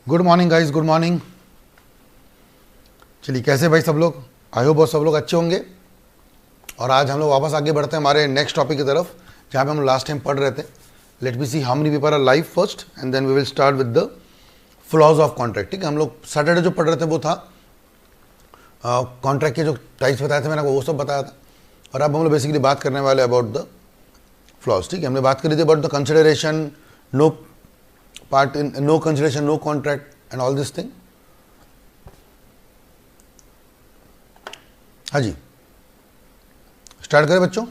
Good morning guys, good morning. चलिए, कैसे भाई सब लोग? आई होप बहुत सब लोग अच्छे होंगे। और आज हम लोग वापस आगे बढ़ते हैं हमारे नेक्स्ट टॉपिक की तरफ, जहाँ पे हम लास्ट टाइम पढ़ रहे थे। Let me see how many people are live first and then we will start with the flaws of contract. ठीक है, हम लोग सैटरडे जो पढ़ रहे थे वो था कॉन्ट्रैक्ट के जो टाइप्स बताए थे, मैंने वो सब बताया था। और अब हम लोग बेसिकली बात करने वाले अबाउट द फ्लॉज। ठीक है, हमने बात करी थी about the consideration, no part in, no consideration, no contract and all this thing. हाँ जी, स्टार्ट करें बच्चों।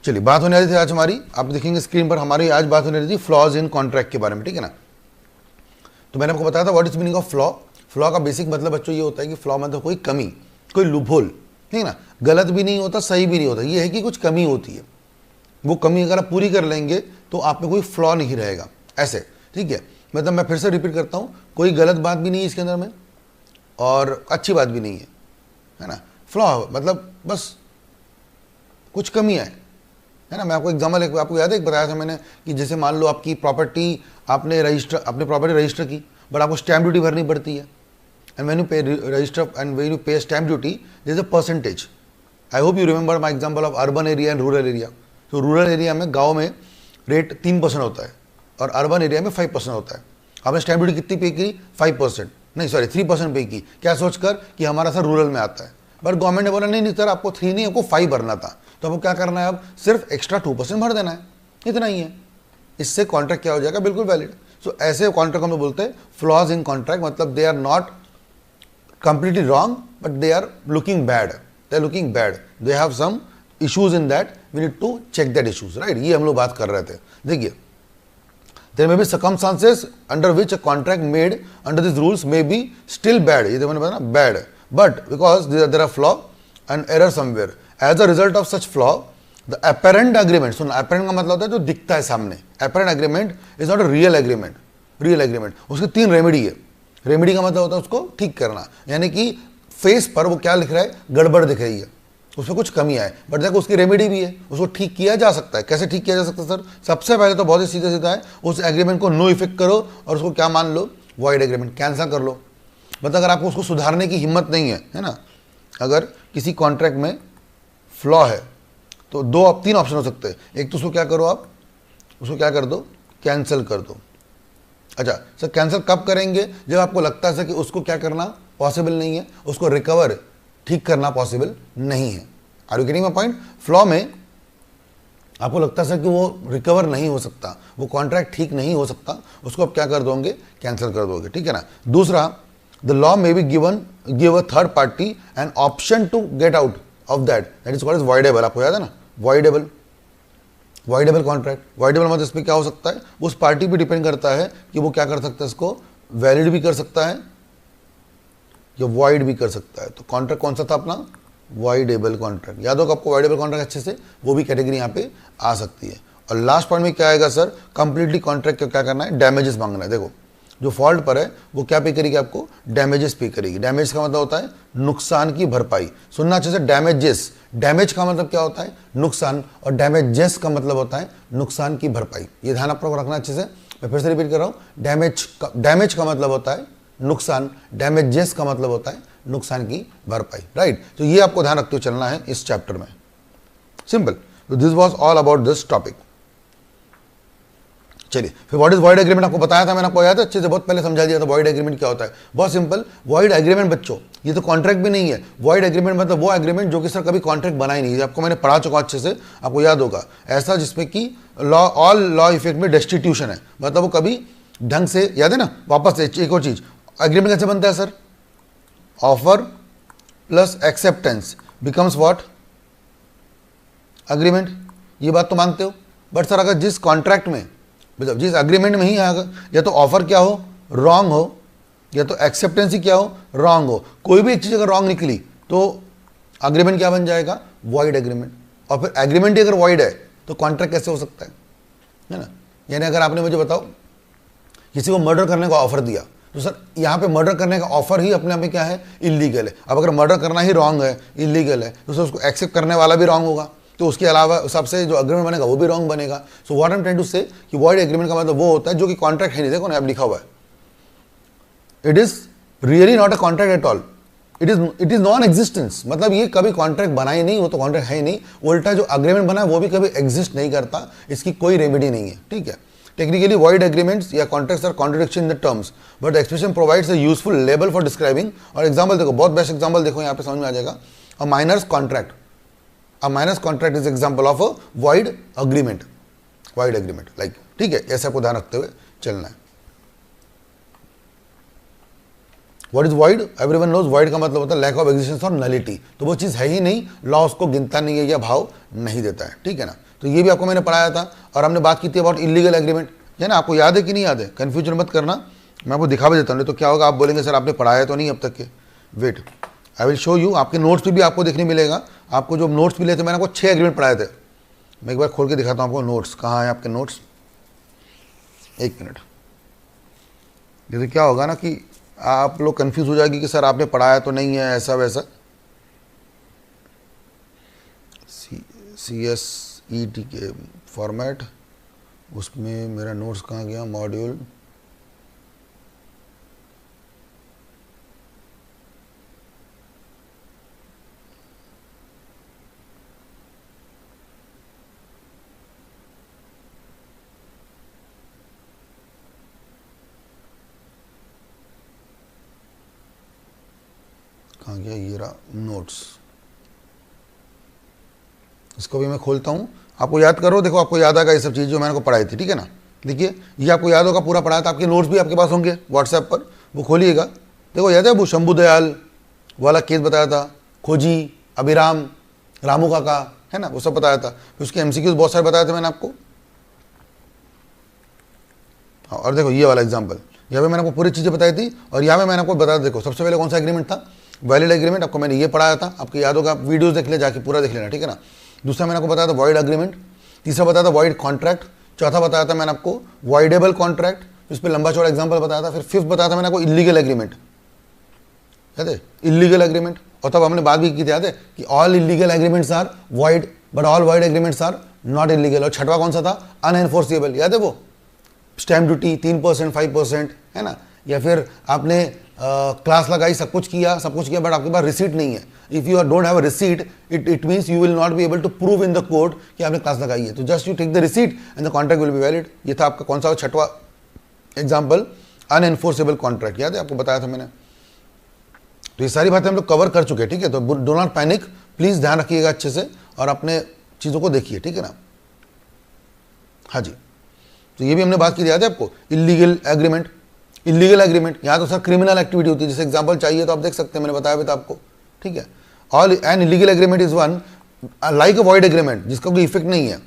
चलिए, बात होने वाली थी आज हमारी, आप देखेंगे स्क्रीन पर, हमारी आज बात होने वाली थी फ्लॉज इन कॉन्ट्रैक्ट के बारे में। ठीक है ना, तो मैंने आपको बताया था what is meaning of flaw. Flaw का बेसिक मतलब बच्चों ये होता है कि फ्लॉ मतलब कोई कमी, कोई लूपहोल। ठीक है ना, गलत भी नहीं होता, सही भी नहीं होता, ये है कि कुछ कमी होती है। वो कमी अगर आप पूरी कर लेंगे तो आप में कोई फ्लॉ नहीं रहेगा, ऐसे। ठीक है, मतलब मैं फिर से रिपीट करता हूँ, कोई गलत बात भी नहीं है इसके अंदर में और अच्छी बात भी नहीं है ना। फ्लॉ मतलब बस कुछ कमियाँ है ना। मैं आपको एग्जाम्पल आपको याद है, एक बताया था मैंने कि जैसे मान लो आपकी प्रॉपर्टी, आपने प्रॉपर्टी रजिस्टर की, बट आपको स्टैम्प ड्यूटी भरनी पड़ती है। And when you pay register and when you pay stamp duty, there is a percentage. I hope you remember my example of urban area and rural area. तो rural area में, गाँव में rate 3% होता है और अर्बन एरिया में 5% होता है। आपने स्टैम्प ड्यूटी कितनी पे की? 5%, नहीं सॉरी 3% पे की। क्या सोचकर कि हमारा सर रूरल में आता है, बट गवर्नमेंट ने बोला नहीं सर, आपको 3 नहीं, आपको 5 भरना था। तो आपको क्या करना है, अब सिर्फ एक्स्ट्रा 2% भर देना है, इतना ही है। इससे कॉन्ट्रैक्ट क्या हो जाएगा, बिल्कुल वैलिड। सो ऐसे कॉन्ट्रैक्ट हम लोग बोलते हैं फ्लॉज इन कॉन्ट्रैक्ट, मतलब they are not completely wrong but they are looking bad, they are looking bad, they have some issues in that, we need to check that issues, right? ये हम लोग बात कर रहे थे। देखिए, there may be circumstances under which a contract made under these rules may be still bad, ये तो मैंने बताया ना, bad, but because there are flaw and error somewhere, as a result of such flaw the apparent agreement, soon, apparent का मतलब होता है जो दिखता है सामने, apparent agreement is not a real agreement, real agreement। उसकी 3 रेमेडी है। रेमेडी का मतलब होता है उसको ठीक करना, यानी कि फेस पर वो क्या लिख रहा है, गड़बड़ दिख रही है, उसमें कुछ कमी है, बट देखो उसकी रेमेडी भी है, उसको ठीक किया जा सकता है। कैसे ठीक किया जा सकता है सर? सबसे पहले तो बहुत ही सीधा सीधा है, उस एग्रीमेंट को नो इफेक्ट करो और उसको क्या मान लो, वॉइड एग्रीमेंट, कैंसिल कर लो। मतलब अगर आपको उसको सुधारने की हिम्मत नहीं है ना, अगर किसी कॉन्ट्रैक्ट में फ्लॉ है तो 3 ऑप्शन हो सकते हैं। एक तो उसको क्या करो, आप उसको क्या कर दो, कैंसिल कर दो। अच्छा सर, कैंसिल कब करेंगे? जब आपको लगता है सर कि उसको क्या करना पॉसिबल नहीं है, उसको रिकवर, ठीक करना पॉसिबल नहीं है। Are you getting my point? Flaw में आपको लगता है सर कि वो रिकवर नहीं हो सकता, वो कॉन्ट्रैक्ट ठीक नहीं हो सकता, उसको आप क्या कर दोगे, कैंसिल कर दोगे। ठीक है ना। दूसरा, the law may be give a third party an option to get out of that is called as voidable. आपको याद है ना, वॉइडेबल, वॉइडेबल कॉन्ट्रैक्ट। वॉइडेबल मतलब इसमें क्या हो सकता है, उस पार्टी पे डिपेंड करता है कि वो क्या कर सकता है, इसको वैलिड भी कर सकता है या वॉइड भी कर सकता है। तो कॉन्ट्रैक्ट कौन सा था अपना, वॉइडेबल कॉन्ट्रैक्ट। याद होगा आपको वॉइडेबल कॉन्ट्रैक्ट अच्छे से, वो भी कैटेगरी यहाँ पे आ सकती है। और लास्ट पॉइंट में क्या आएगा सर, कंप्लीटली कॉन्ट्रैक्ट को क्या करना है, डैमेजेस मांगना है। देखो, जो फॉल्ट पर है वो क्या पे करेगी, आपको डैमेजेस पे करेगी। डैमेज का मतलब होता है नुकसान की भरपाई। सुनना अच्छे से, डैमेजेस, डैमेज का मतलब क्या होता है, नुकसान, और डैमेजेस का मतलब होता है नुकसान की भरपाई। ये ध्यान आपको रखना अच्छे से। मैं फिर से रिपीट कर रहा हूँ, डैमेज का मतलब होता है नुकसान, डैमेजेस का मतलब होता है नुकसान की भरपाई, राइट। तो ये आपको ध्यान रखते हुए चलना है इस चैप्टर में, सिंपल। तो this was all about this topic. चलिए, फिर व्हाट इज वॉइड एग्रीमेंट आपको बताया था, मैंने आपको याद है, अच्छे से बहुत पहले समझा दिया था वॉइड एग्रीमेंट क्या होता है। बहुत सिंपल, वॉइड एग्रीमेंट बच्चों, ये तो कॉन्ट्रैक्ट भी नहीं है। वॉइड एग्रीमेंट मतलब वो एग्रीमेंट जो कि सर कभी कॉन्ट्रैक्ट बना ही नहीं है। आपको मैंने पढ़ा चुका अच्छे से, आपको याद होगा, ऐसा जिसमें कि ऑल लॉ इफेक्ट में डेस्टिट्यूशन है, मतलब वो कभी ढंग से, याद है ना। वापस एक और चीज, एग्रीमेंट कैसे बनता है sir, offer plus acceptance becomes what, agreement. ये बात तो मानते हो। बट सर अगर जिस कॉन्ट्रैक्ट में, मतलब जिस एग्रीमेंट में ही आएगा, या तो ऑफर क्या हो, रॉन्ग हो, या तो एक्सेप्टेंस ही क्या हो, रॉन्ग हो, कोई भी एक चीज़ अगर रॉन्ग निकली तो एग्रीमेंट क्या बन जाएगा, वॉइड एग्रीमेंट। और फिर एग्रीमेंट ही अगर वॉइड है तो कॉन्ट्रैक्ट कैसे हो सकता है ना। यानी अगर आपने मुझे बताओ किसी को मर्डर करने का ऑफर दिया, तो सर यहाँ पे मर्डर करने का ऑफर ही अपने आप में क्या है, इलीगल है। अब अगर मर्डर करना ही रॉन्ग है, इलीगल है, तो सर उसको एक्सेप्ट करने वाला भी रॉन्ग होगा। तो उसके अलावा उस हिसाब से जो अग्रीमेंट बनेगा वो भी रॉन्ग बनेगा. So what I am trying to say कि वॉइड एग्रीमेंट का मतलब वो होता है जो कि कॉन्ट्रैक्ट है नहीं. देखो ना अब लिखा हुआ है, it is really not a contract at all, it is non existence. मतलब ये कभी कॉन्ट्रैक्ट बना ही नहीं, वो तो कॉन्ट्रैक्ट है ही नहीं. उल्टा जो अग्रीमेंट बना है वो भी कभी एग्जिस्ट नहीं करता, इसकी कोई रेमेडी नहीं है. ठीक है. टेक्निकली वॉइड एग्रीमेंट्स या contracts are contradiction in the terms but the expression provides a useful label for describing. और एग्जांपल देखो, बहुत बेस्ट एग्जांपल देखो यहाँ पे समझ में आ जाएगा. A minors contract, a minors contract is example of a void agreement. Void agreement like, ठीक है, ऐसे आपको ध्यान रखते हुए चलना है. What is void? Everyone knows void का मतलब होता है लैक ऑफ एग्जिस्टेंस और नलिटी. तो वो चीज़ है ही नहीं, लॉ उसको गिनता नहीं है या भाव नहीं देता है. ठीक है ना. तो ये भी आपको मैंने पढ़ाया था. और हमने बात की थी अबाउट इलीगल एग्रीमेंट, है ना. आपको याद है कि नहीं याद है? कन्फ्यूजन मत करना, मैं आपको दिखा भी देता हूँ. तो क्या होगा, आप बोलेंगे सर आपने पढ़ाया तो नहीं अब तक के. Wait, I will show you. आपके नोट्स पे भी आपको देखने मिलेगा. आपको जो नोट्स मिले थे, मैंने आपको 6 एग्रीमेंट पढ़ाए थे. मैं एक बार खोल के दिखाता हूँ आपको नोट्स. कहाँ है आपके नोट्स? एक मिनट. जैसे क्या होगा ना कि आप लोग कंफ्यूज हो जाएगी कि सर आपने पढ़ाया तो नहीं है, ऐसा वैसा. CSET के फॉर्मेट, उसमें मेरा नोट्स कहाँ गया? मॉड्यूल, कहाँ गया? ये रहा नोट्स. इसको भी मैं खोलता हूँ. आपको याद करो, देखो आपको याद आएगा ये सब चीज़ जो मैंने को पढ़ाई थी. ठीक है ना. देखिए ये आपको याद होगा, पूरा पढ़ाया था. आपके नोट्स भी आपके पास होंगे व्हाट्सएप पर, वो खोलिएगा. देखो याद है वो शंभू दयाल वाला केस बताया था, खोजी, अभिराम, रामू काका, है ना, वो सब बताया था. फिर उसके MCQs बहुत सारे बताए थे मैंने आपको. हाँ, और देखो ये वाला एग्जाम्पल, यहाँ पे मैंने आपको पूरी चीज़ें बताई थी. और यहाँ पे मैंने आपको बताया, देखो सबसे पहले कौन सा एग्रीमेंट था? Valid agreement. आपको मैंने ये पढ़ाया था, आपको याद होगा, आप वीडियोस देख ले जाके, पूरा देख लेना. ठीक है ना. दूसरा मैंने आपको बताया था वॉइड एग्रीमेंट. तीसरा बताया था वॉइड कॉन्ट्रैक्ट. चौथा बताया था मैंने आपको वॉइडेबल कॉन्ट्रैक्ट, इस पर लंबा चौड़ा एग्जाम्पल बताया था. फिर फिफ्थ बताया था मैंने आपको इलीगल एग्रीमेंट. याद है? Illegal agreement. और तब हमने बात भी की थी, याद है, कि all illegal agreements are void but all void agreements are not illegal. और छठवा कौन सा था? अनएनफोर्सेबल. याद है वो? स्टैम्प ड्यूटी 3%, 5%, है ना. या फिर आपने क्लास लगाई, सब कुछ किया, बट आपके पास रिसीट नहीं है. If you don't have a receipt, it means you will not be able to prove in the court कि आपने क्लास लगाई है. तो just you take the receipt and the contract will be valid. ये था आपका कौन सा? छठवा एग्जाम्पल, अनएनफोर्सेबल कॉन्ट्रैक्ट. याद है? आपको बताया था मैंने. तो ये सारी बातें हम लोग कवर कर चुके हैं. ठीक है. तो डो नॉट पैनिक, प्लीज ध्यान रखिएगा अच्छे से और अपने चीज़ों को देखिए. ठीक है ना. हाँ जी. तो ये भी हमने बात की थी, याद है आपको? Illegal agreement. इलीगल एग्रीमेंट यहाँ तो सर क्रिमिनल एक्टिविटी होती है. जैसे एग्जांपल चाहिए तो आप देख सकते हैं, मैंने बताया भी था आपको. ठीक है. All an illegal agreement is one like a void agreement, जिसका कोई इफेक्ट नहीं है.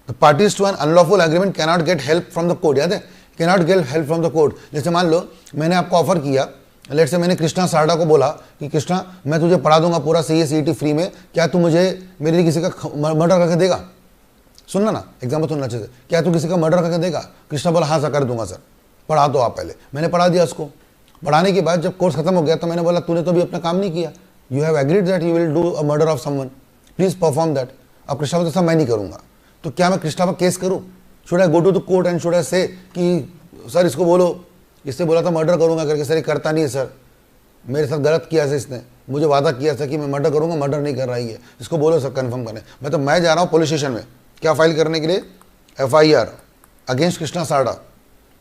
The parties to an unlawful agreement can not get help from the court. याद है? Can not get help from the court. जैसे मान लो मैंने आपको ऑफर किया, लेट से मैंने कृष्णा सारडा को बोला कि कृष्णा मैं तुझे पढ़ा दूंगा पूरा CSET फ्री में, क्या तू मुझे मेरे लिए किसी का मर्डर करके देगा? सुनना ना, एग्जाम्पल सुनना चाहिए. क्या तू किसी का मर्डर करके देगा? कृष्णा बोला हाँ सर कर दूंगा सर. पढ़ा दो आप पहले. मैंने पढ़ा दिया उसको. पढ़ाने के बाद जब कोर्स खत्म हो गया तो मैंने बोला तूने तो भी अपना काम नहीं किया. You have agreed that you will do a murder of someone, please perform that. अब कृष्णा बोलता मैं नहीं करूंगा. तो क्या मैं कृष्णा पर केस करूं? Should I go to the court and should I say कि सर इसको बोलो, इससे बोला था मर्डर करूंगा करके, सर ये करता नहीं है सर, मेरे साथ गलत किया था, इसने मुझे वादा किया था कि मैं मर्डर करूंगा, मर्डर नहीं कर रही है, इसको बोलो सर कन्फर्म करने. मैं जा रहा हूँ पुलिस स्टेशन में क्या फाइल करने के लिए? FIR against Krishna Sarda.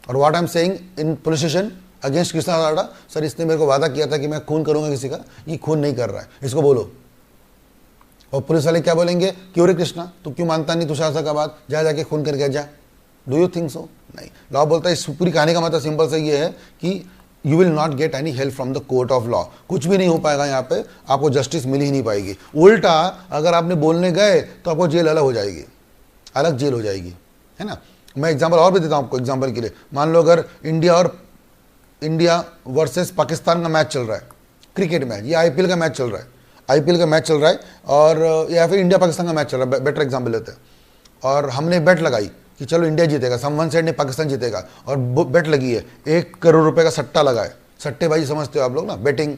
और what I am saying in police station against Krishna Sarda, sir इसने मेरे को वादा किया था कि मैं खून करूंगा किसी का, ये खून नहीं कर रहा है, इसको बोलो. और पुलिस वाले क्या बोलेंगे? क्यों रे कृष्णा, तू क्यों मानता नहीं तुषार सर का बात, जा जाके खून करके जा. Do you think so? नहीं. लॉ बोलता है, इस पूरी कहानी का मतलब सिंपल से ये है कि you will not get any help from the court of law. कुछ भी नहीं हो पाएगा यहाँ पे, आपको जस्टिस मिल ही नहीं पाएगी. उल्टा अगर आपने बोलने गए तो आपको जेल अलग हो जाएगी, अलग जेल हो जाएगी, है ना. मैं एग्जांपल और भी देता हूँ आपको एग्जांपल के लिए. मान लो अगर इंडिया वर्सेस पाकिस्तान का मैच चल रहा है, क्रिकेट मैच, या IPL का मैच चल रहा है, IPL का मैच चल रहा है, और या फिर इंडिया पाकिस्तान का मैच चल रहा है, बेटर एग्जांपल लेते हैं. और हमने बेट लगाई कि चलो इंडिया जीतेगा, समवन साइड ने पाकिस्तान जीतेगा, और बेट लगी है 1 करोड़ रुपए का सट्टा लगा है. सट्टेबाजी समझते हो आप लोग ना, बेटिंग,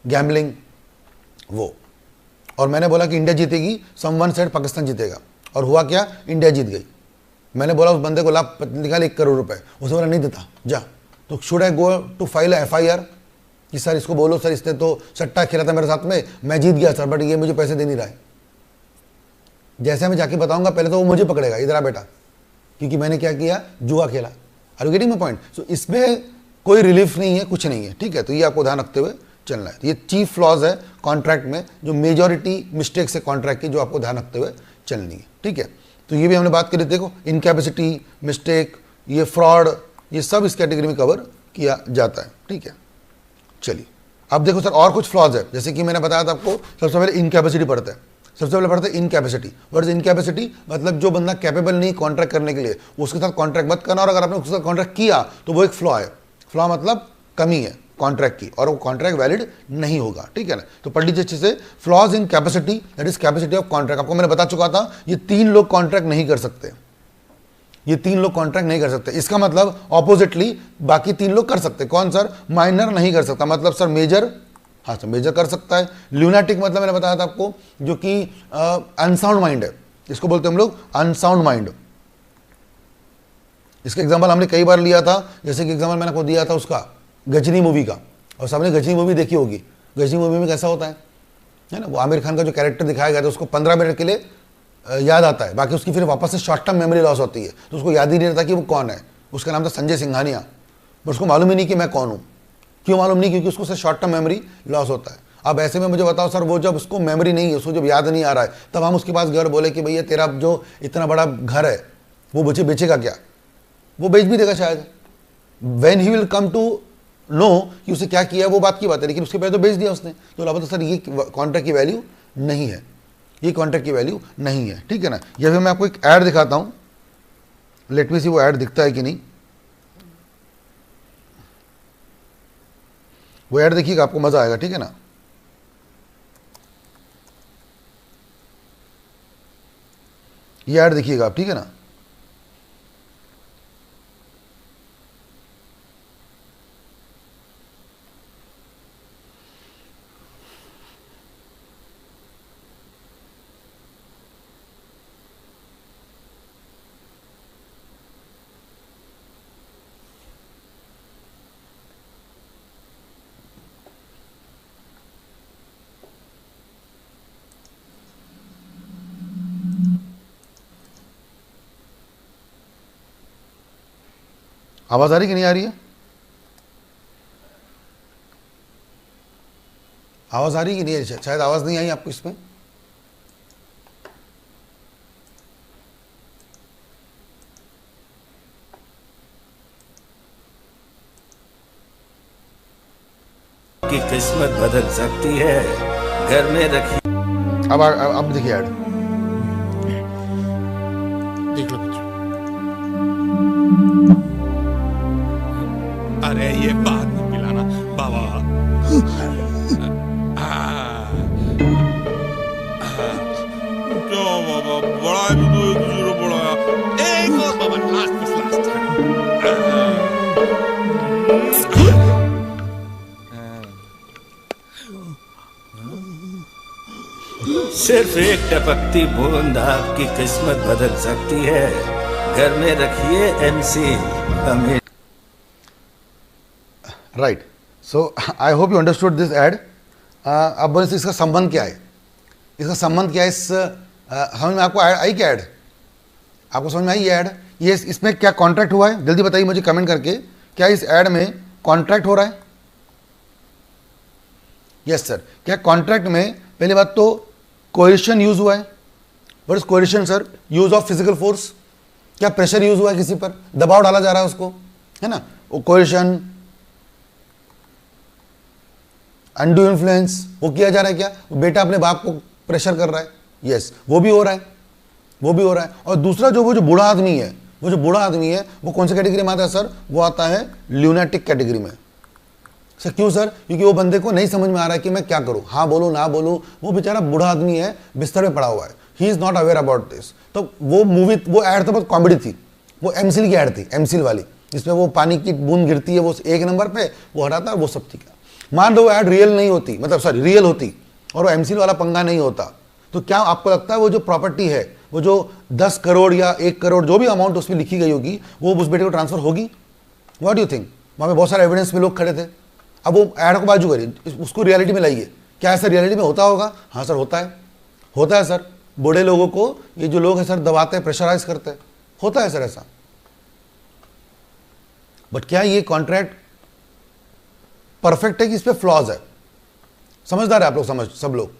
गैम्बलिंग, वो. और मैंने बोला कि इंडिया जीतेगी, समवन सेड पाकिस्तान जीतेगा, और हुआ क्या, इंडिया जीत गई। मैंने बोला उस बंदे को लाभ निकाल 1 करोड़ रुपए, उसे बोला नहीं देता जा। तो should I go to file FIR कि सर इसको बोलो सर इसने तो सट्टा खेला था मेरे साथ में, मैं जीत गया सर, बट ये मुझे पैसे दे नहीं रहा है। जैसे मैं जाके बताऊंगा पहले तो वो मुझे पकड़ेगा, इधर आ बेटा, क्योंकि मैंने क्या किया, जुआ खेला। Are you getting my point? So इसमें कोई रिलीफ नहीं है, कुछ नहीं है, ठीक है। तो ये आपको ध्यान रखते हुए चलना है। ये चीफ फ्लॉज है कॉन्ट्रैक्ट में, जो मेजॉरिटी मिस्टेक्स है कॉन्ट्रैक्ट की, जो आपको ध्यान रखते हुए चलनी है, ठीक है। तो ये भी हमने बात करी, देखो इनकैपेसिटी, मिस्टेक, ये फ्रॉड, ये सब इस कैटेगरी में कवर किया जाता है, ठीक है। चलिए अब देखो सर और कुछ फ्लॉज है, जैसे कि मैंने बताया था आपको, सबसे पहले इनकैपेसिटी पढ़ते हैं। सबसे पहले पढ़ते हैं इनकैपेसिटी। What is incapacity? मतलब जो बंदा कैपेबल नहीं कॉन्ट्रैक्ट करने के लिए, उसके साथ कॉन्ट्रैक्ट मत करना, और अगर आपने उसके साथ कॉन्ट्रैक्ट किया तो वो एक फ्लॉ है। फ्लॉ मतलब कमी है कॉन्ट्रैक्ट की, और वो कॉन्ट्रैक्ट वैलिड नहीं होगा, ठीक है ना। तो पढ़ लीजिए अच्छे से, flaws in capacity, that is capacity of contract. आपको मैंने बता चुका था ये 3 लोग कॉन्ट्रैक्ट नहीं कर सकते, ये 3 लोग कॉन्ट्रैक्ट नहीं कर सकते। इसका मतलब ऑपोजिटली बाकी 3 लोग कर सकते। कौन सर? माइनर नहीं कर सकता, मतलब सर मेजर, हाँ सर मेजर कर सकता है। ल्यूनाटिक मतलब मैंने बताया था आपको, जो कि अनसाउंड माइंड है, इसको बोलते हैं हम लोग अनसाउंड माइंड। इसका एग्जांपल हमने कई बार लिया था, जैसे कि एग्जांपल मैंने आपको दिया था उसका गजनी मूवी का, और सबने गजनी मूवी देखी होगी। गजनी मूवी में कैसा होता है ना, वो आमिर खान का जो कैरेक्टर दिखाया गया था उसको 15 मिनट के लिए याद आता है, बाकी उसकी फिर वापस से शॉर्ट टर्म मेमोरी लॉस होती है, तो उसको याद ही नहीं रहता कि वो कौन है। उसका नाम था संजय सिंघानिया, बट उसको मालूम ही नहीं कि मैं कौन हूँ। क्यों मालूम नहीं? क्योंकि उसको शॉर्ट टर्म मेमोरी लॉस होता है। अब ऐसे में मुझे बताओ सर, वो जब उसको मेमोरी नहीं है, उसको जब याद नहीं आ रहा है, तब हम उसके पास गए और बोले कि भैया तेरा जो इतना बड़ा घर है वो मुझे बेचेगा क्या? वो बेच भी देगा शायद, when he will come to know कि उसे क्या किया, वो बात की बात है, लेकिन उसके पहले तो बेच दिया उसने। तो लगा तो सर ये कॉन्ट्रैक्ट की वैल्यू नहीं है, ये कॉन्ट्रैक्ट की वैल्यू नहीं है, ठीक है ना। या फिर मैं आपको एक ऐड दिखाता हूँ, लेट मी सी वो ऐड दिखता है कि नहीं। वो ऐड देखिएगा, आपको मजा आएगा, ठीक है ना। ये ऐड देखिएगा आप, ठीक है ना। आवाज आ रही कि नहीं आ रही है? आवाज आ रही कि नहीं है? शायद आवाज नहीं आई आपको इसमें। की किस्मत बदल सकती है, घर में रखी। अब देखिए ऐड, देख लो बच्चों। अरे ये बात नहीं पिलाना बाबा। क्यों बाबा, बड़ा है तो एक जीरो बड़ा है। एक और बाबा, लास्ट सिर्फ एक टपकती बूंद आपकी किस्मत बदल सकती है, घर में रखिए MC हमें। Right, so I hope you understood this ad. अब बोले इसका संबंध क्या है, इसका संबंध क्या है, इस समझ में आपको आई क्या ऐड? आपको समझ में आई ये ऐड? ये इसमें क्या कॉन्ट्रैक्ट हुआ है? जल्दी बताइए मुझे कमेंट करके, क्या इस ऐड में कॉन्ट्रैक्ट हो रहा है? Yes sir. क्या कॉन्ट्रैक्ट में पहली बात तो कोएर्शन यूज हुआ है? What is coercion sir? Use of physical force. क्या प्रेशर यूज हुआ है, किसी पर दबाव डाला जा रहा है उसको, है ना, वो कोएर्शन। अनड्यू इन्फ्लुएंस, वो किया जा रहा है क्या, बेटा अपने बाप को प्रेशर कर रहा है, यस वो भी हो रहा है, वो भी हो रहा है। और दूसरा जो वो जो बूढ़ा आदमी है, वो जो बूढ़ा आदमी है वो कौन सी कैटेगरी में आता है सर? वो आता है ल्यूनेटिक कैटेगरी में। सर क्यों सर? क्योंकि वो बंदे को नहीं समझ में आ रहा है कि मैं क्या करूं, हाँ बोलूं ना बोलूं। वो बेचारा बूढ़ा आदमी है, बिस्तर में पड़ा हुआ है, he is not aware about this. तो वो मूवी, वो ऐड तो बहुत कॉमेडी थी, वो एमसील की ऐड थी, एमसील वाली, जिसमें वो पानी की बूंद गिरती है, वो 1 नंबर पे वो हटाता है, वो सब ठीक है। मान लो वो ऐड रियल नहीं होती, मतलब सॉरी रियल होती, और वो एमसीएल वाला पंगा नहीं होता, तो क्या आपको लगता है वो जो प्रॉपर्टी है, वो जो 10 करोड़ या 1 करोड़ जो भी अमाउंट उसमें लिखी गई होगी, वो उस बेटे को ट्रांसफर होगी? What do you think? वहाँ पे बहुत सारे एविडेंस में लोग खड़े थे। अब वो ऐड को बाजू करिए, उसको रियलिटी में लाइए, क्या ऐसा रियलिटी में होता होगा? हाँ सर होता है, होता है सर। बूढ़े लोगों को ये जो लोग हैं सर दबाते हैं, प्रेशराइज करते हैं, होता है सर ऐसा। बट क्या ये कॉन्ट्रैक्ट परफेक्ट है कि इस पे फ्लॉज है? समझदार है आप लोग, समझ सब लोग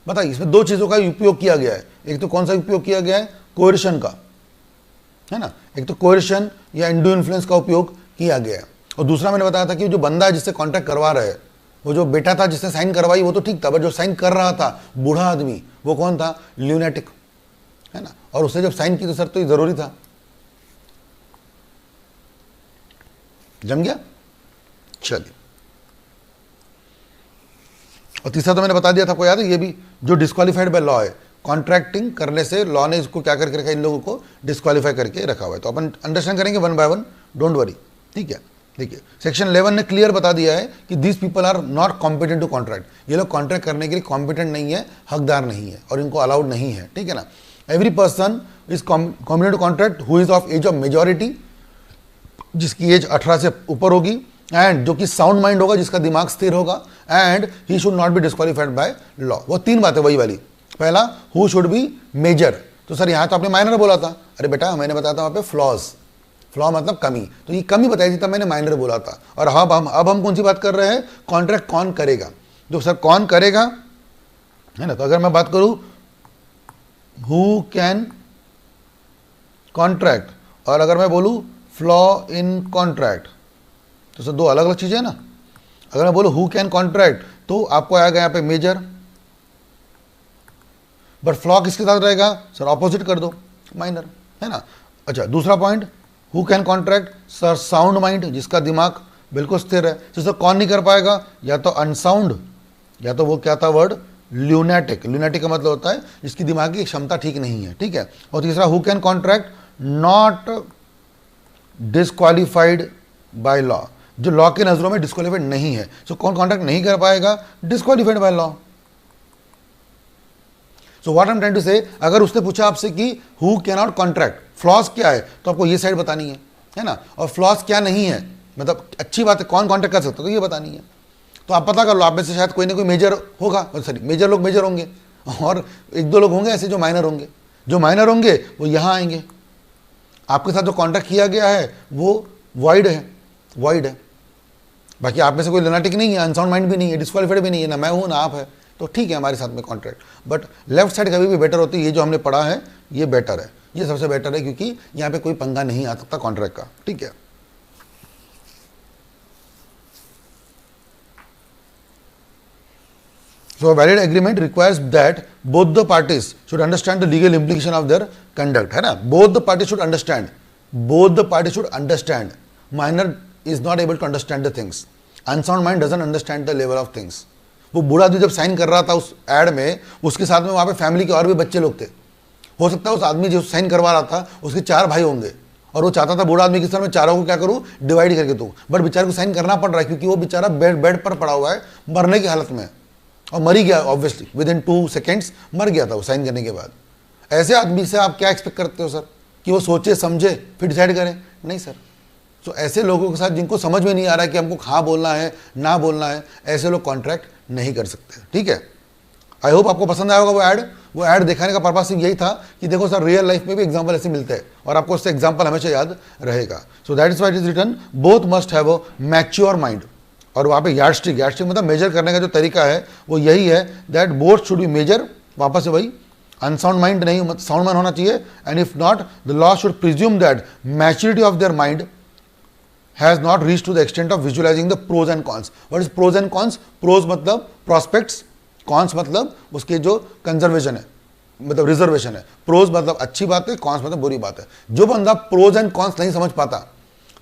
बताइए। इसमें 2 चीजों का उपयोग किया गया है। एक तो कौन सा उपयोग किया गया है? कोएर्शन का, है ना। एक तो कोएर्शन या इंडू इन्फ्लुएंस का उपयोग किया गया है, और दूसरा मैंने बताया था कि जो बंदा है जिससे कॉन्ट्रैक्ट करवा रहे हैं, वो जो बेटा था जिसने साइन करवाई वो तो ठीक था, बट जो साइन कर रहा था बूढ़ा आदमी, वो कौन था? ल्यूनेटिक, है ना। और उसने जब साइन की तो सर तो ये जरूरी था। जम गया? चलिए, और तीसरा तो मैंने बता दिया था, आपको याद है, ये भी जो डिस्क्वालीफाइड बाय लॉ है, कॉन्ट्रैक्टिंग करने से लॉ ने इसको क्या करके रखा है, इन लोगों को डिस्क्वालीफाई करके रखा हुआ है। तो अपन अंडरस्टैंड करेंगे 1 बाय 1, डोंट वरी, ठीक है। देखिए सेक्शन 11 ने क्लियर बता दिया है कि this people are not competent to contract. ये लोग कॉन्ट्रैक्ट करने के लिए कॉम्पिटेंट नहीं है, हकदार नहीं है, और इनको अलाउड नहीं है, ठीक है ना। Every person is competent to contract who is of age of majority, जिसकी एज 18 से ऊपर होगी, एंड जो कि साउंड माइंड होगा, जिसका दिमाग स्थिर होगा, and he should not be disqualified by law. वो 3 बातें वही वाली। पहला, हु शुड बी मेजर। तो सर यहाँ तो आपने माइनर बोला था। अरे बेटा मैंने बताया था वहाँ पे फ्लॉज, फ्लॉ मतलब कमी, तो ये कमी बताई थी तब मैंने माइनर बोला था। और अब हम कौन सी बात कर रहे हैं? कॉन्ट्रैक्ट कौन करेगा। तो सर कौन करेगा, है ना। तो अगर मैं बात करूं हु कैन कॉन्ट्रैक्ट, और अगर मैं बोलूं फ्लॉ इन कॉन्ट्रैक्ट, तो सर 2 अलग अलग चीजें है ना। अगर मैं बोलूं हु कैन कॉन्ट्रैक्ट, तो आपको आएगा यहाँ पे मेजर, बट फ्लॉ किसके साथ रहेगा? सर ऑपोजिट कर दो, माइनर, है ना। अच्छा, दूसरा point, who can contract, sir sound mind, जिसका दिमाग बिल्कुल स्थिर है। तो सर कौन नहीं कर पाएगा? या तो अनसाउंड, या तो वो क्या था वर्ड? ल्यूनेटिक। ल्यूनेटिक का मतलब होता है जिसकी दिमाग की क्षमता ठीक नहीं है, ठीक है। और तीसरा, who can contract not disqualified by law, जो लॉ के नजरों में डिस्क्वालीफाइड नहीं है। सो कौन कॉन्ट्रैक्ट नहीं कर पाएगा? Disqualified by law. So what I am trying to say, अगर उसने पूछा आपसे कि who can not contract, flaws क्या है, तो आपको ये साइड बतानी है ना। और फ्लॉज क्या नहीं है, मतलब अच्छी बात है कौन कॉन्ट्रैक्ट कर सकता है, तो ये बतानी है। तो आप पता कर लो, आप में से शायद कोई ना कोई मेजर होगा, सॉरी मेजर लोग मेजर होंगे, और 1-2 लोग होंगे ऐसे जो माइनर होंगे। जो माइनर होंगे वो यहाँ आएंगे। आपके साथ जो कॉन्ट्रैक्ट किया गया है वो वॉइड है, वॉइड है। बाकी आप में से कोई ल्यूनेटिक नहीं है, अनसाउंड माइंड भी नहीं है, डिस्क्वालीफाइड भी नहीं है, ना मैं हूँ ना आप है, तो ठीक है हमारे साथ में कॉन्ट्रैक्ट। बट लेफ्ट साइड कभी भी बेटर होती है। ये जो हमने पढ़ा है ये बेटर है, ये सबसे बेटर है, क्योंकि यहाँ पे कोई पंगा नहीं आ सकता कॉन्ट्रैक्ट का, ठीक है। So a valid agreement requires that both the parties should understand the legal implication of their conduct, है ना। both the parties should understand, both the parties should understand. Minor is not able to understand the things, unsound mind doesn't understand the level of things. वो बूढ़ा आदमी जब sign कर रहा था उस एड में, उसके साथ में वहाँ पे फैमिली के और भी बच्चे लोग थे। हो सकता है उस आदमी जो साइन करवा रहा था उसके 4 भाई होंगे, और वो चाहता था बूढ़ा आदमी की तरह मैं चारों को क्या करूँ, डिवाइड करके दूँ, बट बेचारे को साइन करना पड़ रहा है क्योंकि वो बेचारा बेड पर पड़ा हुआ है, मरने की हालत में, और मर ही गया ऑब्वियसली, विद इन 2 सेकेंड्स मर गया था वो साइन करने के बाद। ऐसे आदमी से आप क्या एक्सपेक्ट करते हो सर, कि वो सोचे समझे फिर डिसाइड करे? नहीं सर। तो ऐसे लोगों के साथ जिनको समझ में नहीं आ रहा है कि हमको हाँ बोलना है ना बोलना है, ऐसे लोग कॉन्ट्रैक्ट नहीं कर सकते, ठीक है। आई होप आपको पसंद आया होगा वो ऐड दिखाने का पर्पस सिर्फ यही था कि देखो सर रियल लाइफ में भी एग्जाम्पल ऐसे मिलते हैं, और आपको उससे एग्जाम्पल हमेशा याद रहेगा। So that is why it is written both must have a mature mind. और वहाँ पे यार्डस्टिक मतलब मेजर करने का जो तरीका है वो यही है, that both should be major, वापस से वही, अनसाउंड माइंड नहीं, साउंड माइंड होना चाहिए। And if not, the law should presume that maturity of their mind has not reach to the extent of visualizing the pros and cons. What is pros and cons? Pros मतलब prospects, cons मतलब उसके जो conservation है, मतलब reservation है। Pros मतलब अच्छी बात है, कॉन्स मतलब बुरी बात है। जो बंदा प्रोज एंड कॉन्स नहीं समझ पाता,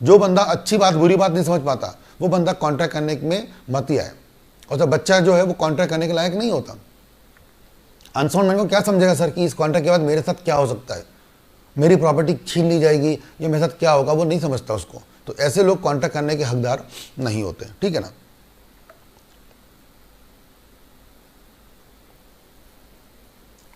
जो बंदा अच्छी बात बुरी बात नहीं समझ पाता, वो बंदा कॉन्ट्रैक्ट करने में मत ही आए। और तो बच्चा जो है वो कॉन्ट्रैक्ट करने के लायक नहीं होता। अनसाउंड माइंड को क्या समझेगा सर कि इस कॉन्ट्रैक्ट के बाद मेरे साथ क्या हो सकता है, मेरी प्रॉपर्टी छीन ली जाएगी या मेरे साथ क्या होगा, वो नहीं समझता उसको। तो ऐसे लोग कॉन्ट्रैक्ट करने के हकदार नहीं होते, ठीक है ना।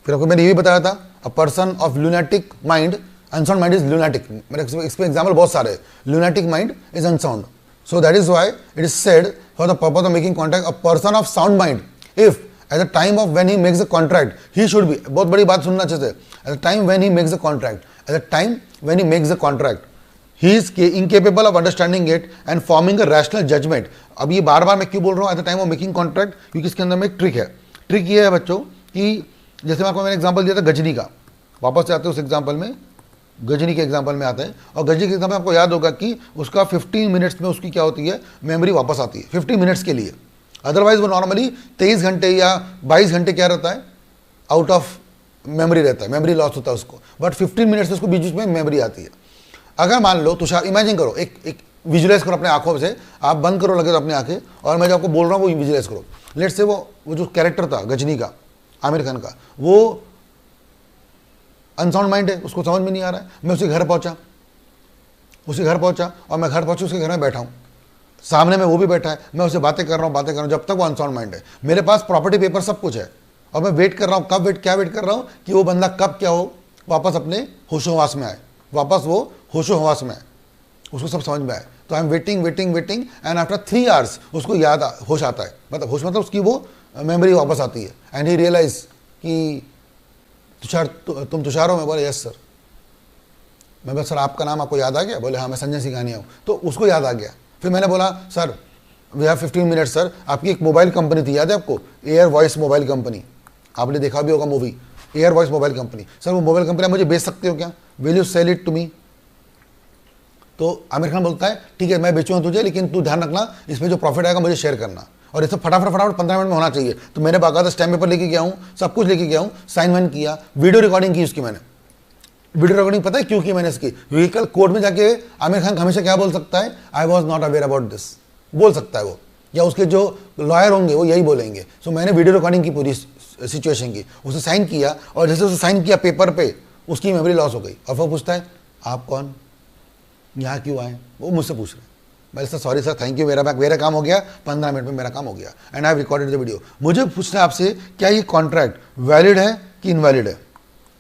फिर आपको मैंने ये भी बताया था, अ person of lunatic mind, unsound mind is lunatic. मेरे इसके एग्जाम्पल बहुत सारे, lunatic mind is unsound. So that is why it is said for the purpose of making contract, a person of sound mind if at the time of when he makes the contract he should be, बहुत बड़ी बात सुनना अच्छे से, eight the time when he makes the contract, eight the time when he makes the contract he is incapable of understanding it and forming a rational judgment. अब ये बार बार मैं क्यों बोल रहा हूँ at the time of making contract, क्योंकि इसके अंदर में एक ट्रिक है। ट्रिक ये है बच्चों कि जैसे मैंने एग्जांपल दिया था गजनी का, वापस से आते हैं उस एग्जांपल में, गजनी के एग्जांपल में आते हैं। और गजनी के एग्जांपल में आपको याद होगा कि उसका 15 मिनट्स में उसकी क्या होती है, मेमोरी वापस आती है 15 मिनट्स के लिए। अदरवाइज वो नॉर्मली 23 घंटे या 22 घंटे क्या रहता है, आउट ऑफ मेमोरी रहता है, मेमोरी लॉस होता है उसको, बट 15 मिनट्स में उसको बीच में मेमोरी आती है। अगर मान लो तुषार, इमेजिन करो, एक विजुलाइज करो अपने आंखों से, आप बंद करो लगे तो अपनी आंखें, और मैं जो आपको बोल रहा हूँ वो विजुलाइज करो। लेट्स से वो जो कैरेक्टर था गजनी का, आमिर खान का, वो अनसाउंड माइंड है, उसको समझ में नहीं आ रहा है। मैं उसके घर पहुंचा और मैं घर पहुंचे उसके घर में बैठा हूँ, सामने में वो भी बैठा है, मैं उससे बातें कर रहा हूँ, जब तक वो अनसाउंड माइंड है। मेरे पास प्रॉपर्टी पेपर सब कुछ है और मैं वेट कर रहा हूँ, क्या वेट कर रहा हूँ कि वो बंदा कब क्या हो, वापस अपने होशो हवास में आए, वापस वो होशो हवास में आए, उसको सब समझ में आए। तो I am waiting and after 3 hours उसको होश आता है, मतलब होश मतलब उसकी वो मेमोरी वापस आती है। एंड ही रियलाइज कि तुषार, तुम तुषार हो? मैं बोले यस सर। मैं बोला सर आपका नाम आपको याद आ गया? बोले हाँ मैं संजय सिंघानिया हूँ। तो उसको याद आ गया। फिर मैंने बोला sir we have 15 minutes sir, आपकी एक मोबाइल कंपनी थी, याद है आपको, एयर वॉइस मोबाइल कंपनी, आपने देखा भी होगा movie, air voice mobile company. Sir वो मोबाइल कंपनी आप मुझे बेच सकते हो क्या? Will you sell it to me? तो आमिर खान बोलता है ठीक है मैं बेचूंगा तुझे, लेकिन तू ध्यान रखना इसमें जो प्रॉफिट आएगा मुझे शेयर करना, और ये सब फटाफट 15 मिनट में होना चाहिए। तो मैंने बाकायदा स्टैम्प पेपर लेके गया हूँ, सब कुछ लेके गया हूँ, साइन वाइन किया, वीडियो रिकॉर्डिंग की उसकी। मैंने वीडियो रिकॉर्डिंग पता है क्यों की मैंने इसकी, क्योंकि कल कोर्ट में जाके आमिर खान हमेशा क्या बोल सकता है, I was not aware about this, बोल सकता है वो, या उसके जो लॉयर होंगे वो यही बोलेंगे। सो मैंने वीडियो रिकॉर्डिंग की पूरी सिचुएशन की, उसे साइन किया, और जैसे उसे साइन किया पेपर पे उसकी मेमोरी लॉस हो गई। और वो पूछता है आप कौन, यहाँ क्यों आए, वो मुझसे पूछ रहे। मैं sir sorry sir thank you, मेरा काम हो गया, 15 मिनट में मेरा काम हो गया, and I have recorded the video. मुझे पूछना है आपसे, क्या ये कॉन्ट्रैक्ट वैलिड है कि इनवैलिड है?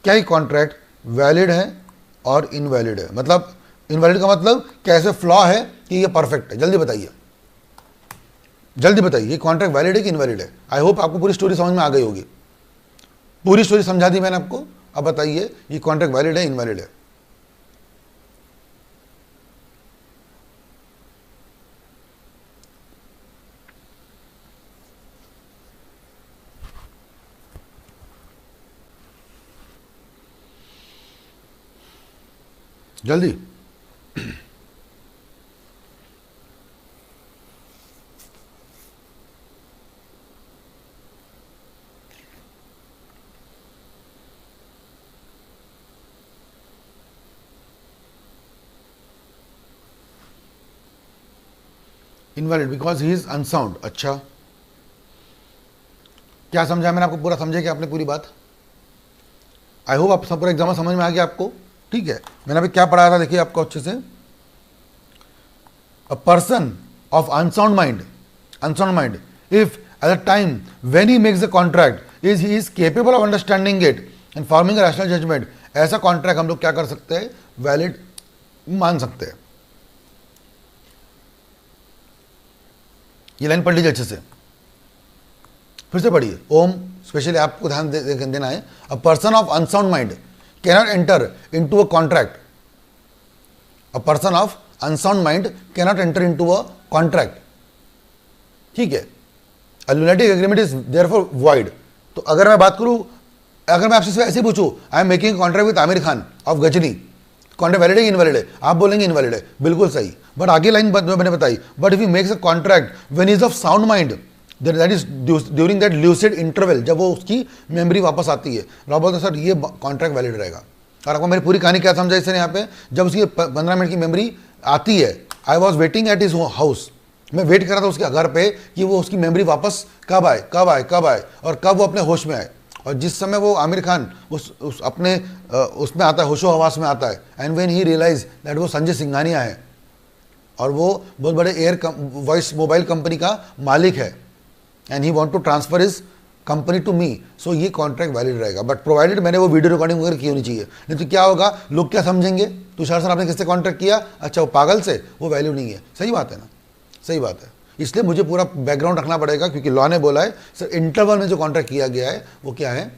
क्या ये कॉन्ट्रैक्ट वैलिड है और इनवैलिड है? मतलब इनवैलिड का मतलब कैसे फ्लॉ है कि ये परफेक्ट है? जल्दी बताइए, ये कॉन्ट्रैक्ट वैलिड है कि इनवैलिड है? आई होप आपको पूरी स्टोरी समझ में आ गई होगी। पूरी स्टोरी समझा दी मैंने आपको। अब बताइए ये कॉन्ट्रैक्ट वैलिड है इनवैलिड है? जल्दी। Invalid because he is unsound. अच्छा क्या समझा मैंने आपको? पूरा समझे क्या आपने पूरी बात? आई होप आप सब पूरा एग्जाम समझ में आ गया आपको। ठीक है, मैंने अभी क्या पढ़ाया था देखिए आपको अच्छे से। A person of unsound mind if at the time when he makes the contract is he is capable of understanding it and forming a rational judgment, ऐसा कॉन्ट्रैक्ट हम लोग क्या कर सकते हैं, वैलिड मान सकते हैं। ये लाइन पढ़ लीजिए अच्छे से, फिर से पढ़िए। ओम स्पेशली आपको ध्यान देना है। अ person of unsound mind cannot enter into a contract. A person of unsound mind cannot enter into a contract. ठीक है, a lunatic agreement is therefore void. तो अगर मैं बात करूं, अगर मैं आपसे ऐसे पूछूं, I am making contract with Aamir Khan of Ghajini, contract valid है इनवैलिड है? आप बोलेंगे इनवैलिड है, बिल्कुल सही। बट आगे लाइन मैंने बताई, but if he makes a contract when is of sound mind, that is during that lucid interval, जब वो उसकी मेमोरी वापस आती है, आप बोलते सर ये कॉन्ट्रैक्ट वैलिड रहेगा। और आपको मेरी पूरी कहानी क्या समझा इसने यहाँ पे, जब उसकी 15 मिनट की मेमोरी आती है, I was waiting at his house, मैं वेट कर रहा था उसके घर पे कि वो उसकी मेमोरी वापस कब आए और कब वो अपने होश में आए। और जिस समय वो आमिर खान उस अपने उसमें आता है, होशो हवास में आता है, and when he realize that वो संजय सिंघानिया है और वो बहुत बड़े एयर वॉइस मोबाइल कंपनी का मालिक है, and he want to transfer his company to me, so ये कॉन्ट्रैक्ट वैलिड रहेगा, बट प्रोवाइडेड मैंने वो वीडियो रिकॉर्डिंग वगैरह की होनी चाहिए, नहीं तो क्या होगा, लोग क्या समझेंगे, तुषार सर आपने किससे कॉन्ट्रैक्ट किया, अच्छा वो पागल से, वो वैल्यू नहीं है। सही बात है ना, सही बात है। इसलिए मुझे पूरा बैकग्राउंड रखना पड़ेगा, क्योंकि लॉ ने बोला है सर इंटरवल में जो कॉन्ट्रैक्ट किया गया है वो क्या है,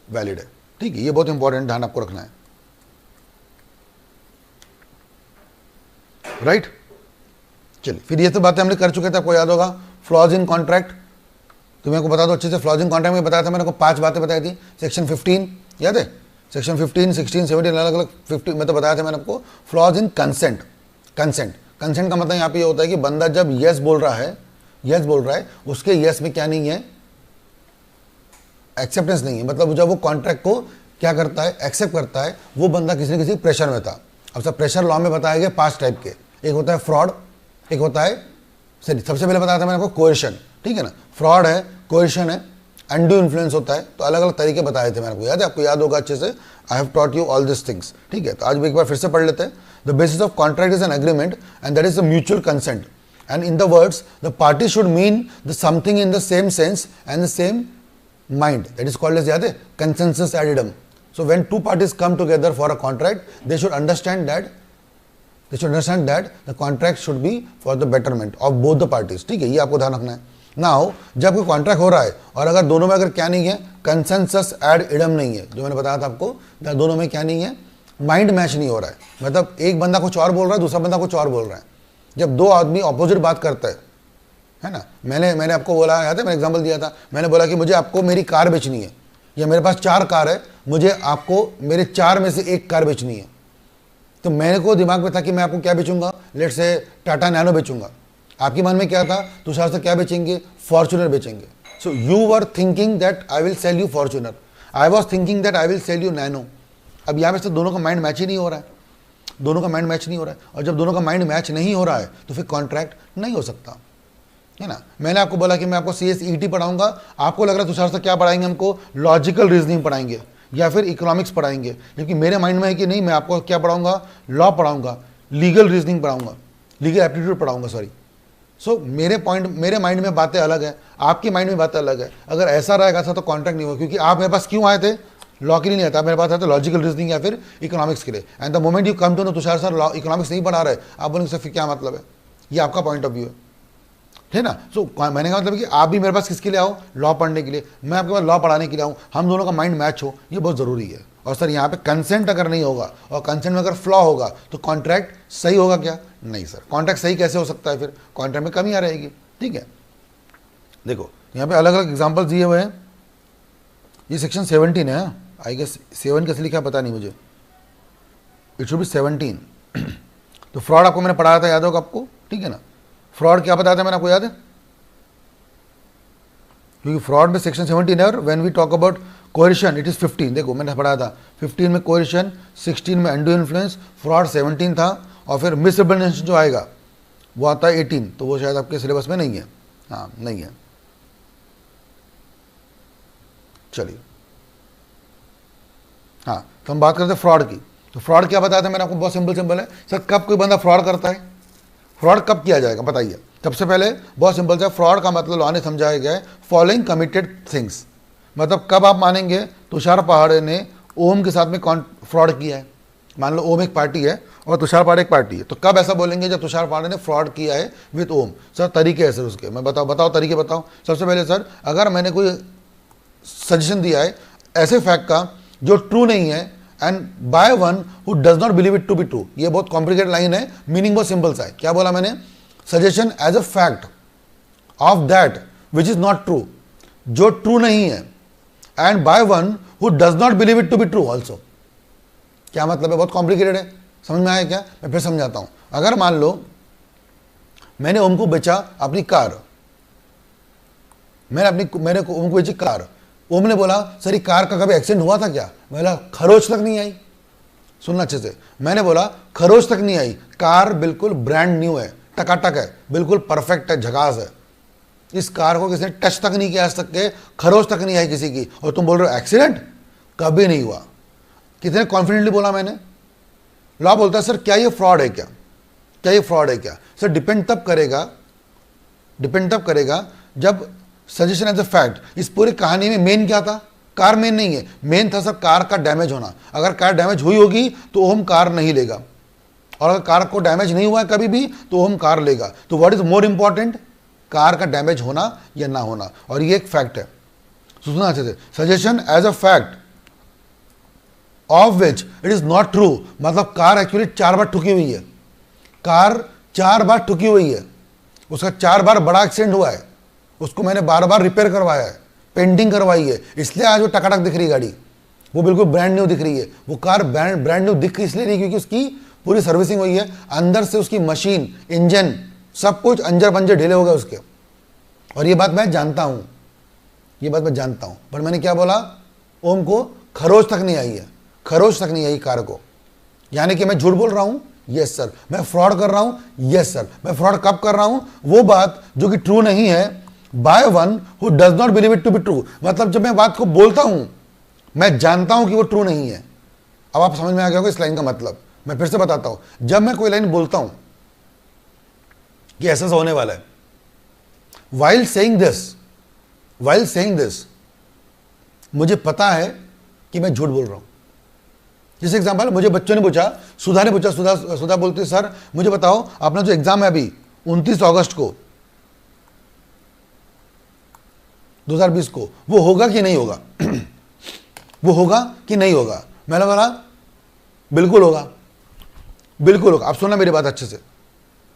वैलिड है। ठीक है, ये बहुत इंपॉर्टेंट ध्यान आपको रखना है, राइट। चलिए, फिर ये तो बातें हमने कर चुके थे, आपको याद होगा। फ्लॉज इन कॉन्ट्रैक्ट, तो मेरे को बता दो अच्छे से, फ्लॉज इन कॉन्ट्रैक्ट में बताया था मैंने को 5 बातें बताई थी। सेक्शन 15 याद है, सेक्शन 15, 16, 17 अलग अलग 50 में तो बताया था मैंने आपको। फ्लॉज इन कंसेंट, कंसेंट का मतलब यहाँ पे ये होता है कि बंदा जब यस बोल रहा है, उसके यस में क्या नहीं है, एक्सेप्टेंस नहीं है, मतलब जब वो कॉन्ट्रैक्ट को क्या करता है, एक्सेप्ट करता है, वो बंदा किसी न किसी प्रेशर में था। अब सब प्रेशर लॉ में बताए गए 5 टाइप के, एक होता है फ्रॉड, एक होता है सबसे पहले बताया था मैंने आपको कोएर्शन, ठीक है ना, फ्रॉड है, कोएर्शन है, अनडू इन्फ्लुएंस होता है, तो अलग अलग तरीके बताए थे मैंने आपको, याद है, आपको याद होगा अच्छे से। I have taught you all this things, ठीक है। तो आज भी एक बार फिर से पढ़ लेते हैं। The basis of contract is an agreement and that is the mutual consent, and in the words the party should mean the something in the same sense and the same mind, that is called as, याद है, consensus ad idem. So when 2 parties come together for a contract, they should understand that the contract should be for the betterment of both the parties, ठीक है, ये आपको ध्यान रखना है। Now जब कोई कॉन्ट्रैक्ट हो रहा है और अगर दोनों में अगर क्या नहीं है, कंसेंसस एड इडम नहीं है, जो मैंने बताया था आपको, दोनों में क्या नहीं है, माइंड मैच नहीं हो रहा है, मतलब एक बंदा कुछ और बोल रहा है, दूसरा बंदा कुछ और बोल रहा है। जब 2 आदमी ऑपोजिट बात करता है ना, मैंने आपको बोला, याद है मैंने एग्जाम्पल दिया था, मैंने बोला कि मुझे आपको मेरी कार बेचनी है, या मेरे पास 4 कार है, मुझे आपको मेरे 4 में से 1 कार बेचनी है, तो मेरे को दिमाग में था कि मैं आपको क्या बेचूंगा, लेट्स से टाटा नैनो बेचूंगा। आपके मन में क्या था, तुषार से क्या बेचेंगे, फॉर्च्यूनर बेचेंगे। So you were thinking that I will sell you Fortuner, I was thinking that I will sell you Nano. अब यहाँ पे से दोनों का माइंड मैच ही नहीं हो रहा है, दोनों का माइंड मैच नहीं हो रहा है, और जब दोनों का माइंड मैच नहीं हो रहा है तो फिर कॉन्ट्रैक्ट नहीं हो सकता, है ना। मैंने आपको बोला कि मैं आपको CSET पढ़ाऊंगा, आपको लग रहा है तुषार से क्या पढ़ाएंगे, हमको लॉजिकल रीजनिंग पढ़ाएंगे या फिर इकोनॉमिक्स पढ़ाएंगे, लेकिन मेरे माइंड में है कि नहीं, मैं आपको क्या पढ़ाऊंगा, लॉ पढ़ाऊंगा, लीगल रीजनिंग पढ़ाऊंगा, लीगल एप्टीट्यूड पढ़ाऊंगा, सॉरी। सो मेरे माइंड में बातें अलग है, आपकी माइंड में बातें अलग है। अगर ऐसा रहेगा तो कॉन्ट्रैक्ट नहीं होगा, क्योंकि आप मेरे पास क्यों आए थे, लॉ के लिए नहीं आता, मेरे पास आए थे लॉजिकल रीजनिंग या फिर इकोनॉमिक्स के लिए। And the moment you come to know Tushar sir law economics नहीं पढ़ा रहे, आप बोलेंगे सर फिर क्या मतलब है, ये आपका पॉइंट ऑफ व्यू है, ठीक ना। सो मैंने कहा मतलब कि आप भी मेरे पास किसके लिए आओ, लॉ पढ़ने के लिए, मैं आपके पास लॉ पढ़ाने के लिए आऊँ, हम दोनों का माइंड मैच हो, ये बहुत ज़रूरी है। और सर यहाँ पे कंसेंट अगर नहीं होगा और कंसेंट में अगर फ्लॉ होगा तो कॉन्ट्रैक्ट सही होगा क्या, नहीं सर। कॉन्ट्रैक्ट सही कैसे हो सकता है, फिर कॉन्ट्रैक्ट में कमी आ रहेगी, ठीक है। देखो यहाँ पे अलग अलग एग्जाम्पल्स दिए हुए हैं, ये सेक्शन 17 है, आई गेस 7 कैसे लिखा पता नहीं मुझे, इट शुड बी 17। तो फ्रॉड आपको मैंने पढ़ाया था, याद होगा आपको, ठीक है ना। फ्रॉड क्या बताया था मैंने आपको, याद है, क्योंकि फ्रॉड में सेक्शन 17 है, और when we talk about coercion it is 15। देखो मैंने पढ़ाया था 15 में कोएर्शन, 16 में अनडू इन्फ्लुएंस, फ्रॉड 17 था, और फिर मिसरिप्रेजेंटेशन जो आएगा वो आता है 18, तो वो शायद आपके सिलेबस में नहीं है, हाँ नहीं है। चलिए, हाँ तो हम बात करते हैं फ्रॉड की। तो फ्रॉड क्या बताया था मैंने आपको, बहुत सिंपल है सर। कब कोई बंदा फ्रॉड करता है, फ्रॉड कब किया जाएगा बताइए। सबसे पहले बहुत सिंपल है, फ्रॉड का मतलब लॉ ने समझाया गया है, फॉलोइंग कमिटेड थिंग्स, मतलब कब आप मानेंगे तुषार पहाड़े ने ओम के साथ में फ्रॉड किया है। मान लो ओम एक पार्टी है और तुषार पहाड़े एक पार्टी है, तो कब ऐसा बोलेंगे जब तुषार पहाड़े ने फ्रॉड किया है विद ओम। सर तरीके है सर उसके, मैं बताओ तरीके बताओ। सबसे पहले सर, अगर मैंने कोई सजेशन दिया है ऐसे फैक्ट का जो ट्रू नहीं है, and by one who does not believe it to be true, ये बहुत कॉम्प्लिकेटेड लाइन है, मीनिंग बहुत सिंपल सा है। क्या बोला मैंने, suggestion as a fact of that which is not true, जो ट्रू नहीं है, and by one who does not believe it to be true also. क्या मतलब है, बहुत कॉम्प्लिकेटेड है, समझ में आया क्या, मैं फिर समझाता हूं। अगर मान लो मैंने ओम को बेचा अपनी कार, मैंने ओम को बेची कार, ओम ने बोला सर ये कार का कभी एक्सीडेंट हुआ था क्या, मैं बोला खरोच तक नहीं आई। सुनना अच्छे से, मैंने बोला खरोच तक नहीं आई, कार बिल्कुल ब्रांड न्यू है, टकाटक है, बिल्कुल परफेक्ट है, झकास है, इस कार को किसी ने टच तक नहीं किया आज तक के, खरोच तक नहीं आई किसी की, और तुम बोल रहे हो एक्सीडेंट कभी नहीं हुआ। कितने कॉन्फिडेंटली बोला मैंने। लॉ बोलता है सर क्या ये फ्रॉड है क्या, क्या ये फ्रॉड है क्या। सर डिपेंड तब करेगा जब सजेशन एज अ फैक्ट। इस पूरी कहानी में मेन क्या था? कार मेन नहीं है, मेन था सर कार का डैमेज होना। अगर कार डैमेज हुई होगी तो ओम कार नहीं लेगा, और अगर कार को डैमेज नहीं हुआ है कभी भी तो ओम कार लेगा। तो what is more important, car का डैमेज होना या ना होना, और ये एक फैक्ट है। सुनना अच्छे से, suggestion as a fact of which it is not true, मतलब कार एक्चुअली 4 बार ठुकी हुई है, कार 4 बार ठुकी हुई है, उसका 4 बार बड़ा एक्सीडेंट हुआ है, उसको मैंने बार बार रिपेयर करवाया है, पेंटिंग करवाई है, इसलिए आज वो टकाटक दिख रही है गाड़ी, वो बिल्कुल ब्रांड न्यू दिख रही है। वो कार ब्रांड न्यू दिख इसलिए नहीं क्योंकि उसकी पूरी सर्विसिंग हुई है, अंदर से उसकी मशीन, इंजन, सब कुछ अंजर पंजर ढीले हो गए उसके। और ये बात मैं जानता हूं, ये बात मैं जानता हूं, पर मैंने क्या बोला, ओम को खरोच तक नहीं आई है, खरोच तक नहीं आई कार को। यानी कि मैं झूठ बोल रहा हूं, यस सर। मैं फ्रॉड कर रहा हूं, यस सर। मैं फ्रॉड कब कर रहा हूं? वो बात जो कि ट्रू नहीं है, by one who does not believe it to be true. मतलब जब मैं बात को बोलता हूं, मैं जानता हूं कि वो ट्रू नहीं है। अब आप समझ में आ गया होगा इस लाइन का मतलब। मैं फिर से बताता हूं, जब मैं कोई लाइन बोलता हूं कि ऐसा होने वाला है, while saying this मुझे पता है कि मैं झूठ बोल रहा हूं। जैसे एग्जांपल, मुझे बच्चों ने पूछा, सुधा ने पूछा, सुधा बोलती है सर मुझे बताओ अपना जो एग्जाम है अभी 29 अगस्त को 2020 को, वो होगा कि नहीं होगा? वो होगा कि नहीं होगा? मैंने बोला बिल्कुल होगा, बिल्कुल होगा। अब सुनना मेरी बात अच्छे से,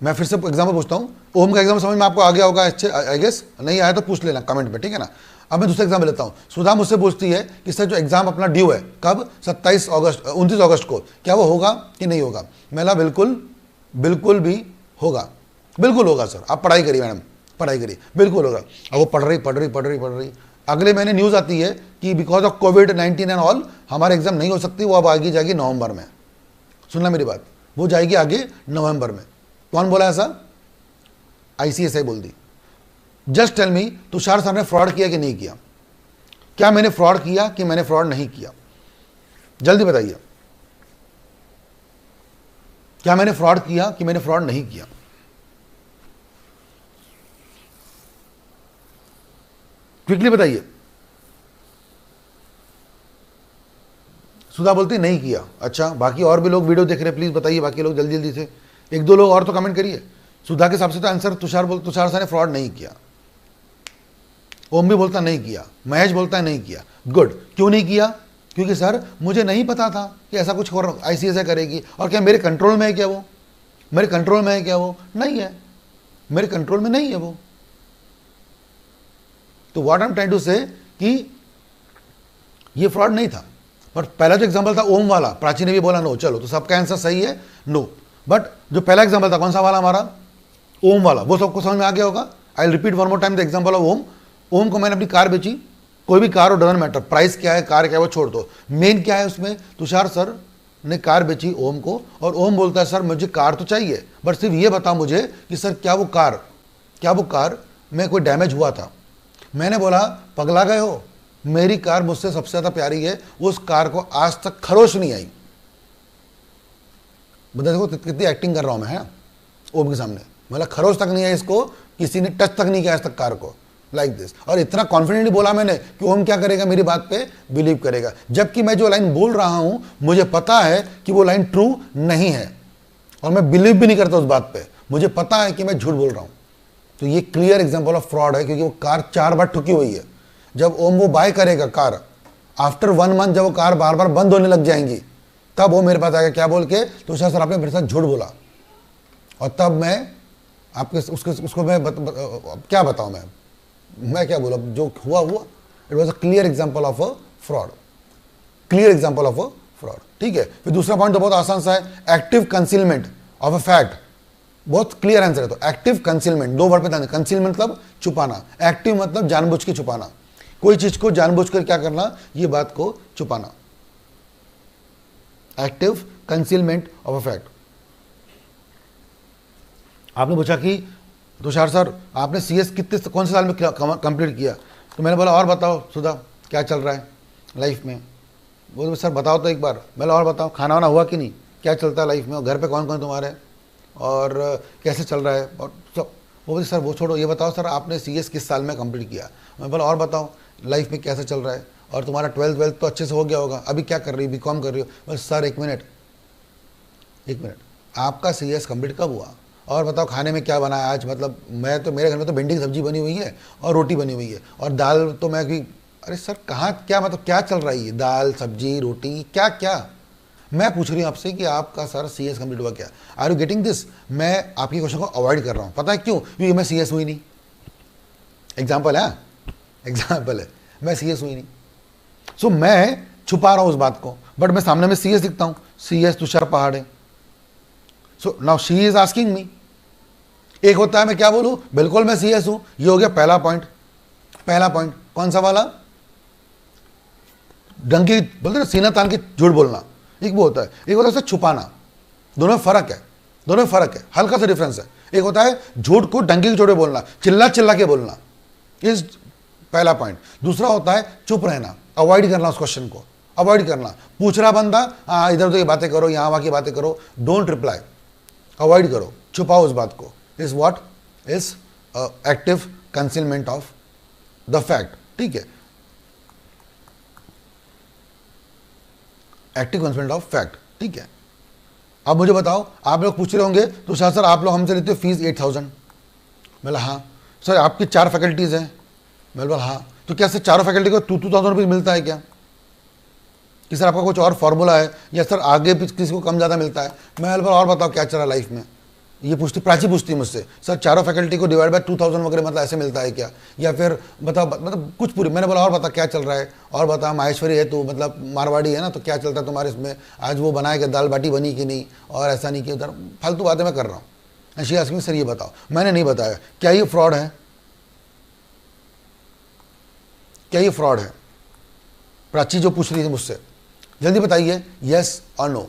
मैं फिर से एग्जाम्पल पूछता हूँ। ओम का एग्जाम्पल समझ में आपको आ गया होगा अच्छे, आई गेस। नहीं आया तो पूछ लेना कमेंट में, ठीक है ना। अब मैं दूसरा एग्जाम्पल लेता हूँ। सुधा मुझसे पूछती है कि सर जो एग्जाम अपना ड्यू है कब, 29 अगस्त को, क्या वो होगा कि नहीं होगा? मैंने बिल्कुल भी होगा, बिल्कुल होगा सर। आप पढ़ाई करिए मैडम, पढ़ाई करिए, बिल्कुल होगा। अब वो पढ़ रही। अगले महीने न्यूज़ आती है कि because of covid and all हमारे एग्जाम नहीं हो सकती, वो अब आगे जाएगी नवंबर में। सुनना मेरी बात, वो जाएगी आगे नवंबर में। कौन बोला ऐसा? ICSI बोल दी। Just tell me, Tushar sir ने फ्रॉड किया कि नहीं किया? क्या मैंने फ्रॉड किया कि मैंने फ्रॉड नहीं किया? जल्दी बताइए, क्या मैंने फ्रॉड किया कि मैंने फ्रॉड नहीं किया? क्विकली बताइए। सुधा बोलती नहीं किया। अच्छा, बाकी और भी लोग वीडियो देख रहे हैं, प्लीज बताइए, बाकी लोग जल्दी जल्दी से, 1-2 लोग और तो कमेंट करिए। सुधा के हिसाब से तो आंसर तुषार सर ने फ्रॉड नहीं किया। ओम भी बोलता नहीं किया, महेश बोलता है नहीं किया। गुड। क्यों नहीं किया? क्योंकि सर मुझे नहीं पता था कि ऐसा कुछ ICSI करेगी, और क्या मेरे कंट्रोल में है क्या वो? मेरे कंट्रोल में है क्या वो? नहीं है, मेरे कंट्रोल में नहीं है वो। तो what I am trying to say कि ये फ्रॉड नहीं था। बट पहला जो एग्जांपल था ओम वाला, प्राची ने भी बोला नो, चलो तो सबका आंसर सही है, नो। बट जो पहला एग्जांपल था कौन सा वाला हमारा, ओम वाला, वो सबको समझ में आ गया होगा। I will repeat one more time the example of Om. Om को मैंने अपनी कार बेची, कोई भी कार हो, डजंट मैटर, प्राइस क्या है, कार क्या है वो छोड़ दो, मेन क्या है उसमें, तुषार सर ने कार बेची ओम को, और ओम बोलता है सर मुझे कार तो चाहिए, बट सिर्फ ये बताओ मुझे कि सर क्या वो कार में कोई डैमेज हुआ था? मैंने बोला पगला गए हो, मेरी कार मुझसे सबसे ज्यादा प्यारी है, उस कार को आज तक खरोच नहीं आई। बता देखो कितनी एक्टिंग कर रहा हूं मैं, है ओम के सामने। मतलब खरोच तक नहीं आई, इसको किसी ने टच तक नहीं किया आज तक कार को, लाइक दिस। और इतना कॉन्फिडेंटली बोला मैंने कि ओम क्या करेगा, मेरी बात पे बिलीव करेगा। जबकि मैं जो लाइन बोल रहा हूं मुझे पता है कि वो लाइन ट्रू नहीं है, और मैं बिलीव भी नहीं करता उस बात पे। मुझे पता है कि मैं झूठ बोल रहा हूं। तो ये क्लियर एग्जांपल ऑफ फ्रॉड है, क्योंकि वो कार 4 बार ठुकी हुई है। जब ओम वो बाय करेगा कार, आफ्टर 1 मंथ जब वो कार बार बार बंद होने लग जाएंगी, तब वो मेरे पास आएगा क्या बोल के, तो सर आपने मेरे साथ झूठ बोला। और तब मैं आपके उसको मैं क्या बताऊं, मैं क्या बोला, जो हुआ। It was a clear example of a fraud, clear example of a fraud. ठीक है। फिर दूसरा पॉइंट तो बहुत आसान सा है, active concealment of a fact. बहुत क्लियर आंसर है। तो एक्टिव कंसीलमेंट, 2 वर्ड पे ध्यान, कंसीलमेंट मतलब छुपाना, एक्टिव मतलब जानबूझ के छुपाना, कोई चीज को जानबूझकर क्या करना, ये बात को छुपाना। Active concealment of a fact. आपने पूछा कि तुषार सर आपने CS कौन से साल में कंप्लीट किया? तो मैंने बोला और बताओ सुधा क्या चल रहा है लाइफ में। बोले सर बताओ तो एक बार। मैंने और बताओ खाना वाना हुआ कि नहीं, क्या चलता है लाइफ में, और घर पे कौन कौन तुम्हारे, और कैसे चल रहा है, और सब वो बोले सर वो छोड़ो, ये बताओ सर आपने CS किस साल में कंप्लीट किया। मैं बोला और बताओ लाइफ में कैसा चल रहा है, और तुम्हारा 12th तो अच्छे से हो गया होगा, अभी क्या कर रही हो, BCom कर रही हो। बस सर एक मिनट आपका CS कंप्लीट कब हुआ, और बताओ खाने में क्या बना है आज। मतलब मैं तो, मेरे घर में तो भिंडी की सब्जी बनी हुई है और रोटी बनी हुई है और दाल तो मैं कि अरे सर कहाँ क्या, मतलब क्या चल रहा है ये, दाल सब्जी रोटी क्या क्या। मैं पूछ रही हूँ आपसे कि आपका सर CS कंप्लीट हुआ क्या। Are you getting this. मैं आपकी क्वेश्चन को अवॉइड कर रहा हूँ, पता है क्यों, क्योंकि मैं CS हुई नहीं। एग्जाम्पल है, एग्जाम्पल है, मैं CS हुई नहीं। सो मैं छुपा रहा हूँ उस बात को, बट मैं सामने में CS दिखता हूँ, CS तुषार पहाड़े। So now she is asking me. एक होता है मैं क्या बोलूँ, बिल्कुल मैं CS हूँ, ये हो गया पहला पॉइंट। पहला पॉइंट कौन सा वाला, डंकी बोलते ना सीना तान के झूठ बोलना, एक वो होता है। एक होता है उसे छुपाना। दोनों में फर्क है, दोनों में फर्क है, हल्का सा डिफरेंस है। एक होता है झूठ को डंकी के चोटे बोलना, चिल्ला चिल्ला के बोलना, इस पहला पॉइंट। दूसरा होता है चुप रहना, अवॉइड करना, उस क्वेश्चन को अवॉइड करना। पूछ रहा बंदा, हाँ इधर उधर की बातें करो, यहाँ वहाँ की बातें करो, डोंट रिप्लाई, अवॉइड करो, छुपाओ उस बात को। Is what is active concealment of the fact. ठीक है, एक्टिव कंसीलमेंट ऑफ फैक्ट। ठीक है, अब मुझे बताओ, आप लोग पूछ रहे होंगे तो सर आप लोग हमसे लेते हो फीस 8000। बोला हाँ। सर आपकी 4 फैकल्टीज़ हैं। मैं बोला हाँ। तो क्या सर चारों फैकल्टी को 2000 रुपीज़ मिलता है क्या, कि सर आपका कुछ और फॉर्मूला है, या सर आगे किसी को कम ज़्यादा मिलता है। मैं बोला और बताओ क्या चल रहा है लाइफ में। ये पूछती, प्राची पूछती मुझसे, सर चारों फैकल्टी को डिवाइड बाय 2000 वगैरह मतलब ऐसे मिलता है क्या, या फिर बताओ मतलब कुछ पूरी। मैंने बोला और बता क्या चल रहा है, और बता माहेश्वरी है तू, मतलब मारवाड़ी है ना, तो क्या चलता है तुम्हारे इसमें, आज वो बनाया क्या, दाल बाटी बनी कि नहीं, और ऐसा नहीं कि उधर फालतू बातें मैं कर रहा हूँ। शी आस्किंग सर ये बताओ। मैंने नहीं बताया। क्या ये फ्रॉड है, क्या ये फ्रॉड है। प्राची जो पूछ रही थी मुझसे, जल्दी बताइए यस और नो,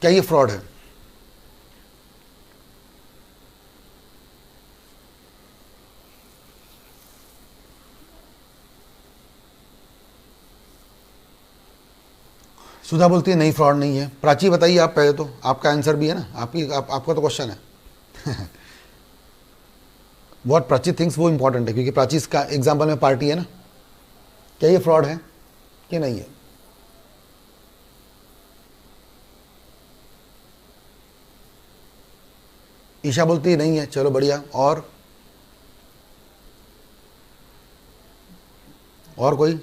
क्या ये फ्रॉड है। सुधा बोलती है नहीं फ्रॉड नहीं है। प्राची बताइए आप पहले, तो आपका आंसर भी है ना, आपका तो क्वेश्चन है। व्हाट प्राची थिंक्स वो इंपॉर्टेंट है, क्योंकि प्राची इसका एग्जाम्पल में पार्टी है ना। क्या ये फ्रॉड है कि नहीं है। ईशा बोलती है नहीं है, चलो बढ़िया। और कोई,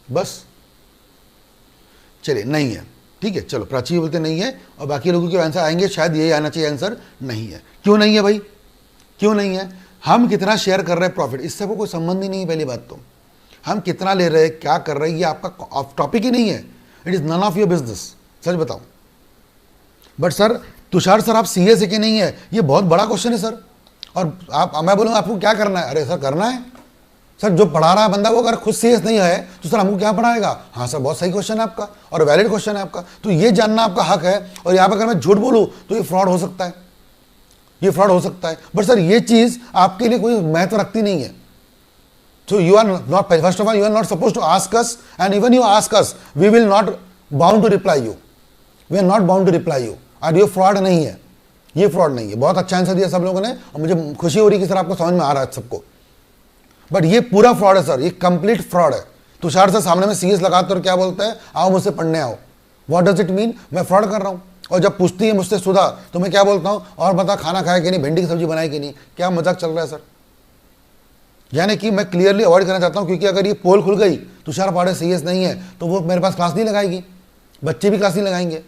बस चलिए नहीं है। ठीक है, चलो प्राची बोलते नहीं है, और बाकी लोगों के आंसर आएंगे, शायद यही आना चाहिए आंसर, नहीं है। क्यों नहीं है भाई, क्यों नहीं है। हम कितना शेयर कर रहे हैं प्रॉफिट, इससे वो कोई संबंध ही नहीं है। पहली बात तो हम कितना ले रहे हैं, क्या कर रहे हैं, ये आपका टॉपिक ही नहीं है। It is none of your business, सच बताऊं। बट सर तुषार सर आप CS है कि नहीं है, ये बहुत बड़ा क्वेश्चन है सर। और मैं बोलूँगा आपको क्या करना है, अरे सर करना है सर, जो पढ़ा रहा है बंदा वो अगर खुद CS नहीं है तो सर हमको क्या पढ़ाएगा। हाँ सर बहुत सही क्वेश्चन है आपका, और वैलिड क्वेश्चन है आपका, तो ये जानना आपका हक है। और यहाँ पर अगर मैं झूठ बोलूँ तो ये फ्रॉड हो सकता है, ये फ्रॉड हो सकता है। बट सर ये चीज़ आपके लिए कोई महत्व रखती नहीं है। So you are not, first of all, you are not supposed to ask us, and even you ask us, we will not bound to reply you. We are not bound to reply you. और ये fraud नहीं है, ये fraud नहीं है। बहुत अच्छा answer दिया सब लोगों ने, और मुझे खुशी हो रही है कि सर आपको समझ में आ रहा है सबको। बट ये पूरा फ्रॉड है सर, ये कंप्लीट फ्रॉड है। तुषार सर सामने में CS लगाते और क्या बोलता है, आओ मुझसे पढ़ने आओ। व्हाट डज इट मीन, मैं फ्रॉड कर रहा हूँ। और जब पूछती है मुझसे सुधा, तो मैं क्या बोलता हूँ, और बता खाना खाया कि नहीं, भिंडी की सब्जी बनाई कि नहीं। क्या मजाक चल रहा है सर। यानी कि मैं क्लियरली अवॉइड करना चाहता हूं, क्योंकि अगर ये पोल खुल गई तुषार पहाड़े CS नहीं है तो वो मेरे पास क्लास नहीं लगाएगी, बच्चे भी क्लास नहीं लगाएंगे।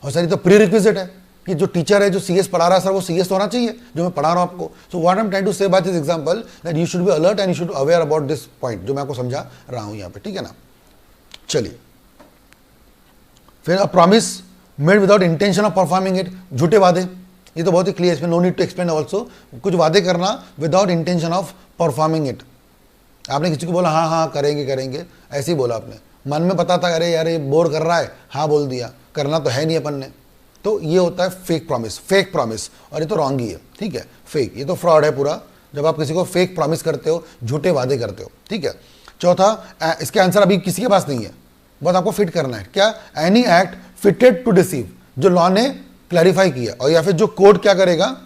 और सर ये तो प्री रिक्विजिट है कि जो टीचर है जो CS पढ़ा रहा है सर वो CS होना चाहिए जो मैं पढ़ा रहा हूँ आपको। So what I am trying to say by this example that you should be alert and you should aware about this point, जो मैं आपको समझा रहा हूँ यहाँ पे। ठीक है ना। चलिए फिर a promise made without intention of performing it, झूठे वादे, ये तो बहुत ही क्लियर, इसमें no need to explain also. कुछ वादे करना without intention of performing it. आपने किसी को बोला हाँ हाँ करेंगे करेंगे, ऐसे ही बोला आपने, मन में पता था अरे यार ये बोर कर रहा है, हाँ बोल दिया, करना तो है नहीं अपन ने। तो ये होता है फेक प्रॉमिस, फेक प्रॉमिस, और ये तो रॉन्ग ही है। ठीक है, फेक, ये तो फ्रॉड है पूरा, जब आप किसी को फेक प्रॉमिस करते हो, झूठे वादे करते हो। ठीक है। चौथा, इसके आंसर अभी किसी के पास नहीं है, बस आपको फिट करना है। क्या? Any act fitted to deceive, जो लॉ ने क्लैरिफाई किया, और या फिर जो कोर्ट क्या करेगा,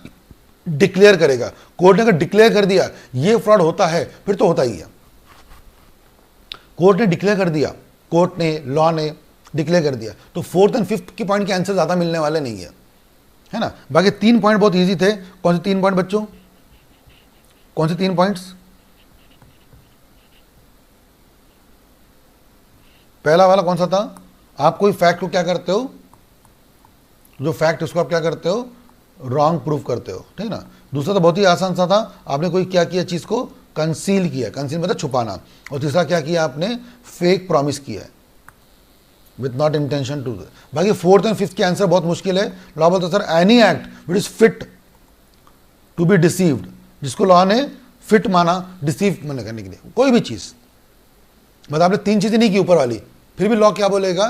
डिक्लेयर करेगा। कोर्ट ने अगर डिक्लेयर कर दिया ये फ्रॉड होता है, फिर तो होता ही है। कोर्ट ने डिक्लेयर कर दिया, कोर्ट ने, लॉ ने डिक्लेयर कर दिया, तो फोर्थ एंड फिफ्थ की पॉइंट के आंसर ज्यादा मिलने वाले नहीं है ना। बाकी 3 पॉइंट बहुत इजी थे। कौन से 3 पॉइंट बच्चों? कौन से 3 पॉइंट्स? पहला वाला कौन सा था? आप कोई फैक्ट को क्या करते हो, जो फैक्ट उसको आप क्या करते हो, रॉन्ग प्रूव करते हो, ठीक है ना। दूसरा तो बहुत ही आसान सा था, आपने कोई क्या किया, चीज को कंसील किया, कंसील मतलब छुपाना। और तीसरा क्या किया आपने, फेक प्रॉमिस किया है विथ नॉट इंटेंशन टू। बाकी फोर्थ एंड फिफ्थ के आंसर बहुत मुश्किल है। लॉ बोलता sir any act which is fit to be deceived, जिसको लॉ ने फिट माना डिसीव करने के लिए, कोई भी चीज, मतलब आपने 3 चीजें नहीं की ऊपर वाली, फिर भी लॉ क्या बोलेगा,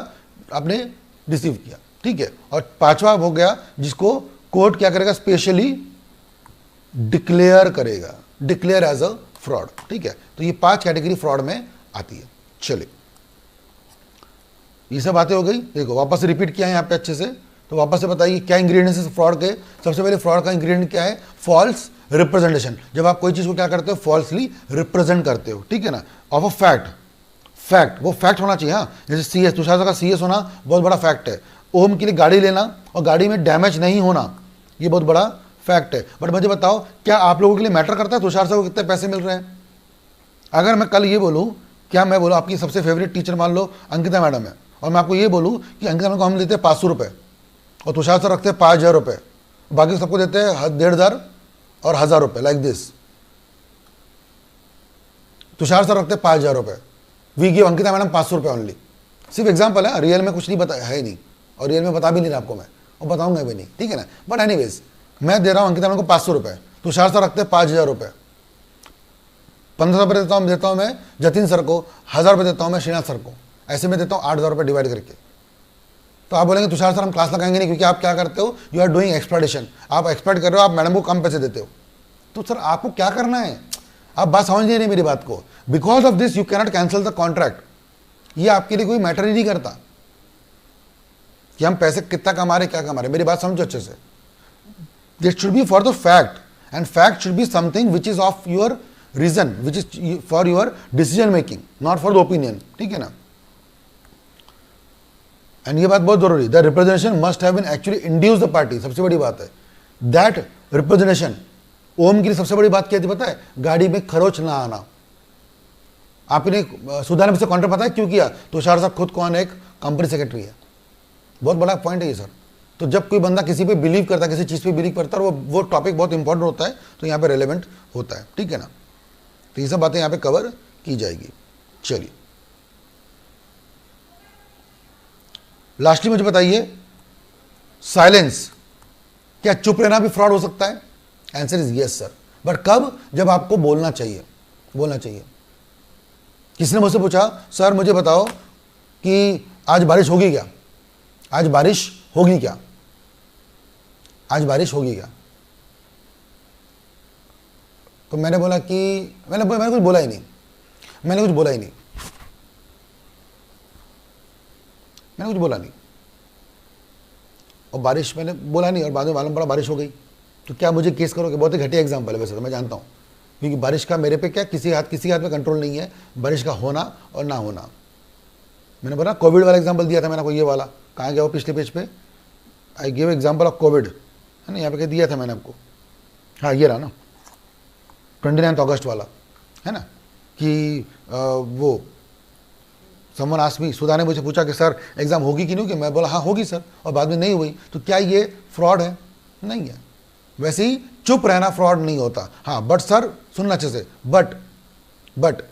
आपने डिसीव किया, ठीक है। और 5वां हो गया जिसको कोर्ट क्या करेगा, स्पेशली डिक्लेयर करेगा, डिक्लेयर एज अ फ्रॉड, ठीक है। तो ये 5 कैटेगरी फ्रॉड में आती है। चलिए ये सब बातें हो गई। देखो वापस से रिपीट किया है यहाँ पे अच्छे से, तो वापस से बताइए क्या इंग्रेडिएंट्स है फ्रॉड के। सबसे पहले फ्रॉड का इंग्रेडिएंट क्या है, फॉल्स रिप्रेजेंटेशन। जब आप कोई चीज को क्या करते हो, फॉल्सली रिप्रेजेंट करते हो, ठीक है ना, ऑफ अ फैक्ट। फैक्ट, वो फैक्ट होना चाहिए। हाँ, जैसे सीएस, तुषार सर का सीएस होना बहुत बड़ा फैक्ट है। ओम के लिए गाड़ी लेना और गाड़ी में डैमेज नहीं होना, ये बहुत बड़ा फैक्ट है। बट मुझे बताओ, क्या आप लोगों के लिए मैटर करता है तुषार सर को कितने पैसे मिल रहे हैं? अगर मैं कल ये बोलूँ, क्या मैं बोलूँ आपकी सबसे फेवरेट टीचर मान लो अंकिता मैडम है, और मैं आपको ये बोलूँ कि अंकिता मैडम को हम लेते हैं 500 रुपये और तुषार सर रखते हैं 5000 रुपये, बाकी सबको देते हैं 1500 और 1000 रुपये, लाइक दिस। तुषार सर रखते हैं 5000 रुपये, वी गिव अंकिता मैडम 500 रुपये ओनली। सिर्फ एग्जाम्पल है, रियल में कुछ नहीं बता है नहीं, और रियल में बता भी नहीं रहा आपको मैं, और बताऊंगा भी नहीं, ठीक है ना। बट एनीवेज मैं दे रहा हूँ अंकिता मैडम को 500 रुपये, तुषार सर रखते हैं 5000 रुपये, 1500 रुपये देता हूँ मैं जतिन सर को, 1000 रुपये देता हूँ मैं श्रीनाथ सर को, ऐसे में देता हूँ 8000 रुपये डिवाइड करके। तो आप बोलेंगे तुषार सर हम क्लास लगाएंगे नहीं, क्योंकि आप क्या करते हो, यू आर डूइंग एक्सप्लॉइटेशन, आप एक्सप्लॉइट कर रहे हो, आप मैडम को कम पैसे देते हो। तो सर आपको क्या करना है, आप बात समझ नहीं मेरी बात को। Because of this you cannot cancel the contract. ये आपके लिए कोई मैटर ही नहीं करता कि हम पैसे कितना कमा रहे, क्या कमा रहे, मेरी बात समझो अच्छे से। This should be for the fact, and fact should be something which is of your reason, which is for your decision making, not for the opinion, ठीक है ना। एंड ये बात बहुत जरूरी, the representation must have been actually induce the party, सबसे बड़ी बात है दैट रिप्रेजेंटेशन। ओम के लिए सबसे बड़ी बात क्या थी पता है, गाड़ी में खरोच ना आना। आपने सुधा ने से कॉन्ट्रैक्ट पता है क्यों किया, तुषार साहब खुद कौन है, एक कंपनी सेक्रेटरी है, बहुत बड़ा पॉइंट है ये सर। तो जब कोई बंदा किसी पे बिलीव करता है, किसी चीज पे बिलीव करता है, और वो टॉपिक बहुत इंपॉर्टेंट होता है, तो यहाँ पे रेलेवेंट होता है, ठीक है ना। तो ये सब बातें यहाँ पे कवर की जाएगी। चलिए लास्टली मुझे बताइए, साइलेंस, क्या चुप रहना भी फ्रॉड हो सकता है? Answer is yes sir, but कब, जब आपको बोलना चाहिए, बोलना चाहिए। किसी ने मुझसे पूछा सर मुझे बताओ कि आज बारिश होगी क्या, आज बारिश होगी क्या, आज बारिश होगी क्या। तो मैंने बोला कि मैंने कुछ बोला ही नहीं, मैंने कुछ बोला ही नहीं, मैंने कुछ बोला नहीं, और बारिश मैंने बोला नहीं, और बाद में मालूम पड़ा बारिश हो गई। तो क्या मुझे केस करोगे? बहुत ही घटिया एग्जाम्पल है वैसे तो, मैं जानता हूँ, क्योंकि बारिश का मेरे पे क्या किसी हाथ में कंट्रोल नहीं है, बारिश का होना और ना होना। मैंने बोला कोविड वाला एग्जाम्पल दिया था मैंने, कोई ये वाला कहाँ गया वो पिछले पेज पे, I give example of Covid, है ना, यहाँ पे दिया था मैंने आपको, हाँ ये रहा ना, 29 अगस्त वाला, है ना, कि वो समवन आस्क्ड मी, सुधा ने मुझे पूछा कि सर एग्जाम होगी कि नहीं होगी, मैं बोला हाँ होगी सर, और बाद में नहीं हुई। तो क्या ये फ्रॉड है? नहीं है। वैसे ही चुप रहना फ्रॉड नहीं होता। हाँ बट सर सुनना अच्छे से, बट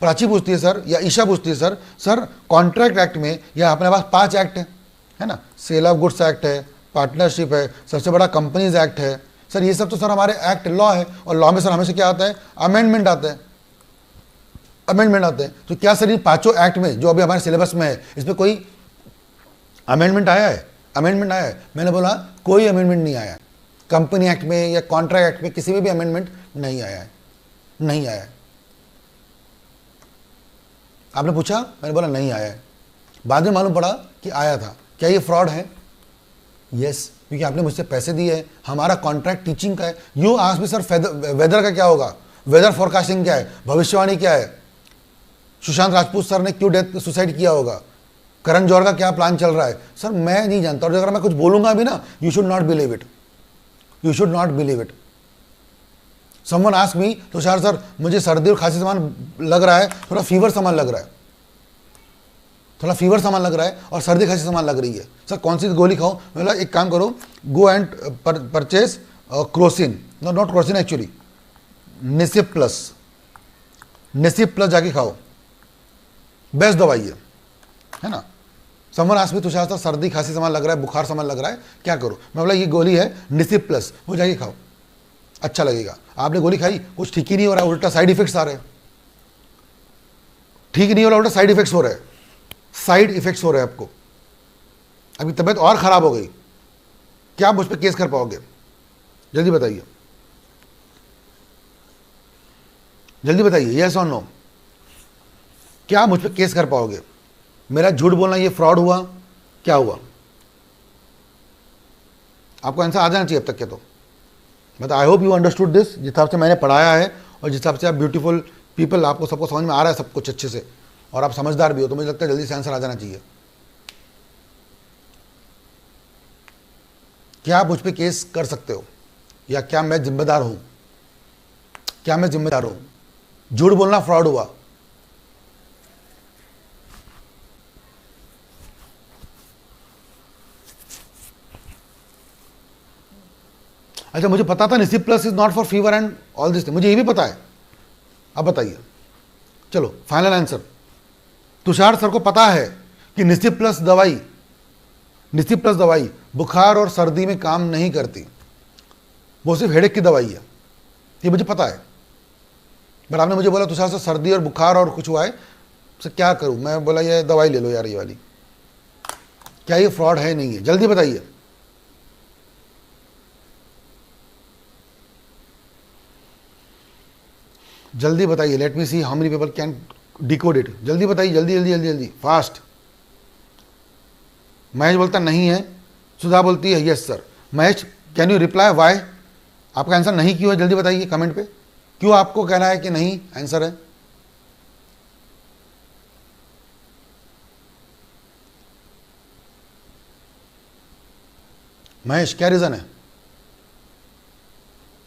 प्राची पूछती है सर, या ईशा पूछती है सर कॉन्ट्रैक्ट एक्ट में या अपने पास 5 एक्ट है ना, सेल ऑफ गुड्स एक्ट है, पार्टनरशिप है, सबसे बड़ा कंपनीज एक्ट है, सर ये सब तो सर हमारे एक्ट लॉ है, और लॉ में सर हमेशा क्या आता है, अमेंडमेंट आता है, अमेंडमेंट आते हैं। तो क्या सर इन 5 एक्ट में जो अभी हमारे सिलेबस में है, इसमें कोई अमेंडमेंट आया है? अमेंडमेंट आया है? मैंने बोला कोई अमेंडमेंट नहीं आया है। कंपनी एक्ट में या कॉन्ट्रैक्ट एक्ट में किसी में भी अमेंडमेंट नहीं आया है, नहीं आया है। आपने पूछा, मैंने बोला नहीं आया है, बाद में मालूम पड़ा कि आया था। क्या ये फ्रॉड है? यस, क्योंकि आपने मुझसे पैसे दिए हैं, हमारा कॉन्ट्रैक्ट टीचिंग का है। You ask me sir whether का क्या होगा, वेदर फोरकास्टिंग क्या है, भविष्यवाणी क्या है, सुशांत राजपूत सर ने क्यों सुसाइड किया होगा, करण जौहर का क्या प्लान चल रहा है, सर मैं नहीं जानता। और अगर मैं कुछ बोलूंगा भी ना, you should not believe it, you should not believe it. Someone ask me, Tushar sir मुझे सर्दी और खांसी समान लग रहा है, थोड़ा फीवर समान लग रहा है, थोड़ा फीवर सामान लग रहा है और सर्दी खांसी सामान लग रही है, सर कौन सी गोली खाऊं? मतलब एक काम करो, go and purchase Crocin, not Crocin actually, Nicip plus, Nicip plus जाके खाओ, बेस्ट दवाई है ना। Someone ask me, Tushar sir सर्दी खांसी सामान लग रहा है, बुखार सामान लग रहा है, क्या करो? मैं बोला ये गोली है निसिप प्लस, वो जाके खाओ, अच्छा लगेगा। आपने गोली खाई, कुछ ठीक ही नहीं हो रहा है, उल्टा साइड इफेक्ट्स आ रहे हैं, ठीक नहीं हो रहा, उल्टा साइड इफेक्ट्स हो रहे हैं, साइड इफेक्ट्स हो रहे हैं आपको, अभी तबीयत और खराब हो गई, क्या आप मुझ पर केस कर पाओगे? जल्दी बताइए, जल्दी बताइए, यस और नो, क्या आप मुझ पर केस कर पाओगे? मेरा झूठ बोलना ये फ्रॉड हुआ, क्या हुआ? आपको आंसर आ जाना चाहिए अब तक के। तो मतलब आई होप यू अंडरस्टूड दिस, जिस हिसाब से मैंने पढ़ाया है और जिस हिसाब से आप ब्यूटीफुल पीपल, आपको सबको समझ में आ रहा है सब कुछ अच्छे से, और आप समझदार भी हो, तो मुझे लगता है जल्दी से आंसर आ जाना चाहिए। क्या आप मुझ पे केस कर सकते हो, या क्या मैं जिम्मेदार हूं? क्या मैं जिम्मेदार हूं? झूठ बोलना फ्रॉड हुआ, अच्छा मुझे पता था Nicip plus is not for fever and all this, मुझे ये भी पता है। अब बताइए, चलो फाइनल आंसर, तुषार सर को पता है कि निसिप प्लस दवाई बुखार और सर्दी में काम नहीं करती, वो सिर्फ हेडेक की दवाई है, ये मुझे पता है। बट आपने मुझे बोला तुषार सर सर्दी और बुखार और कुछ हुआ है, सर क्या करूं? मैं बोला ये दवाई ले लो यार, ये वाली। क्या ये फ्रॉड है नहीं है? जल्दी बताइए, जल्दी बताइए, late me see how many people can decode it. जल्दी बताइए, जल्दी जल्दी जल्दी जल्दी, फास्ट। महेश बोलता नहीं है, सुधा बोलती है yes sir. Mahesh can you reply why, आपका आंसर नहीं क्यों है? जल्दी बताइए कमेंट पे, क्यों आपको कहना है कि नहीं आंसर है? महेश क्या रीजन है?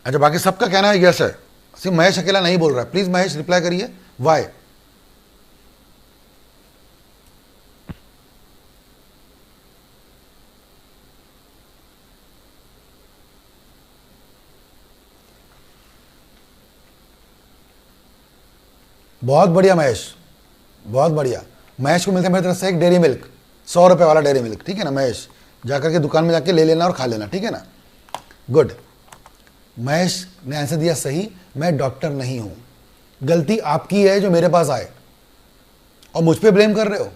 अच्छा बाकी सबका कहना है यस है, सिर्फ महेश अकेला नहीं बोल रहा है। प्लीज महेश रिप्लाई करिए वाई। बहुत बढ़िया महेश, बहुत बढ़िया। महेश को मिलता है मेरी तरफ से एक डेयरी मिल्क, 100 रुपये वाला डेयरी मिल्क, ठीक है ना महेश? जाकर के दुकान में जाके ले लेना और खा लेना, ठीक है ना? गुड। महेश ने आंसर दिया सही, मैं डॉक्टर नहीं हूं। गलती आपकी है जो मेरे पास आए और मुझ पे ब्लेम कर रहे हो।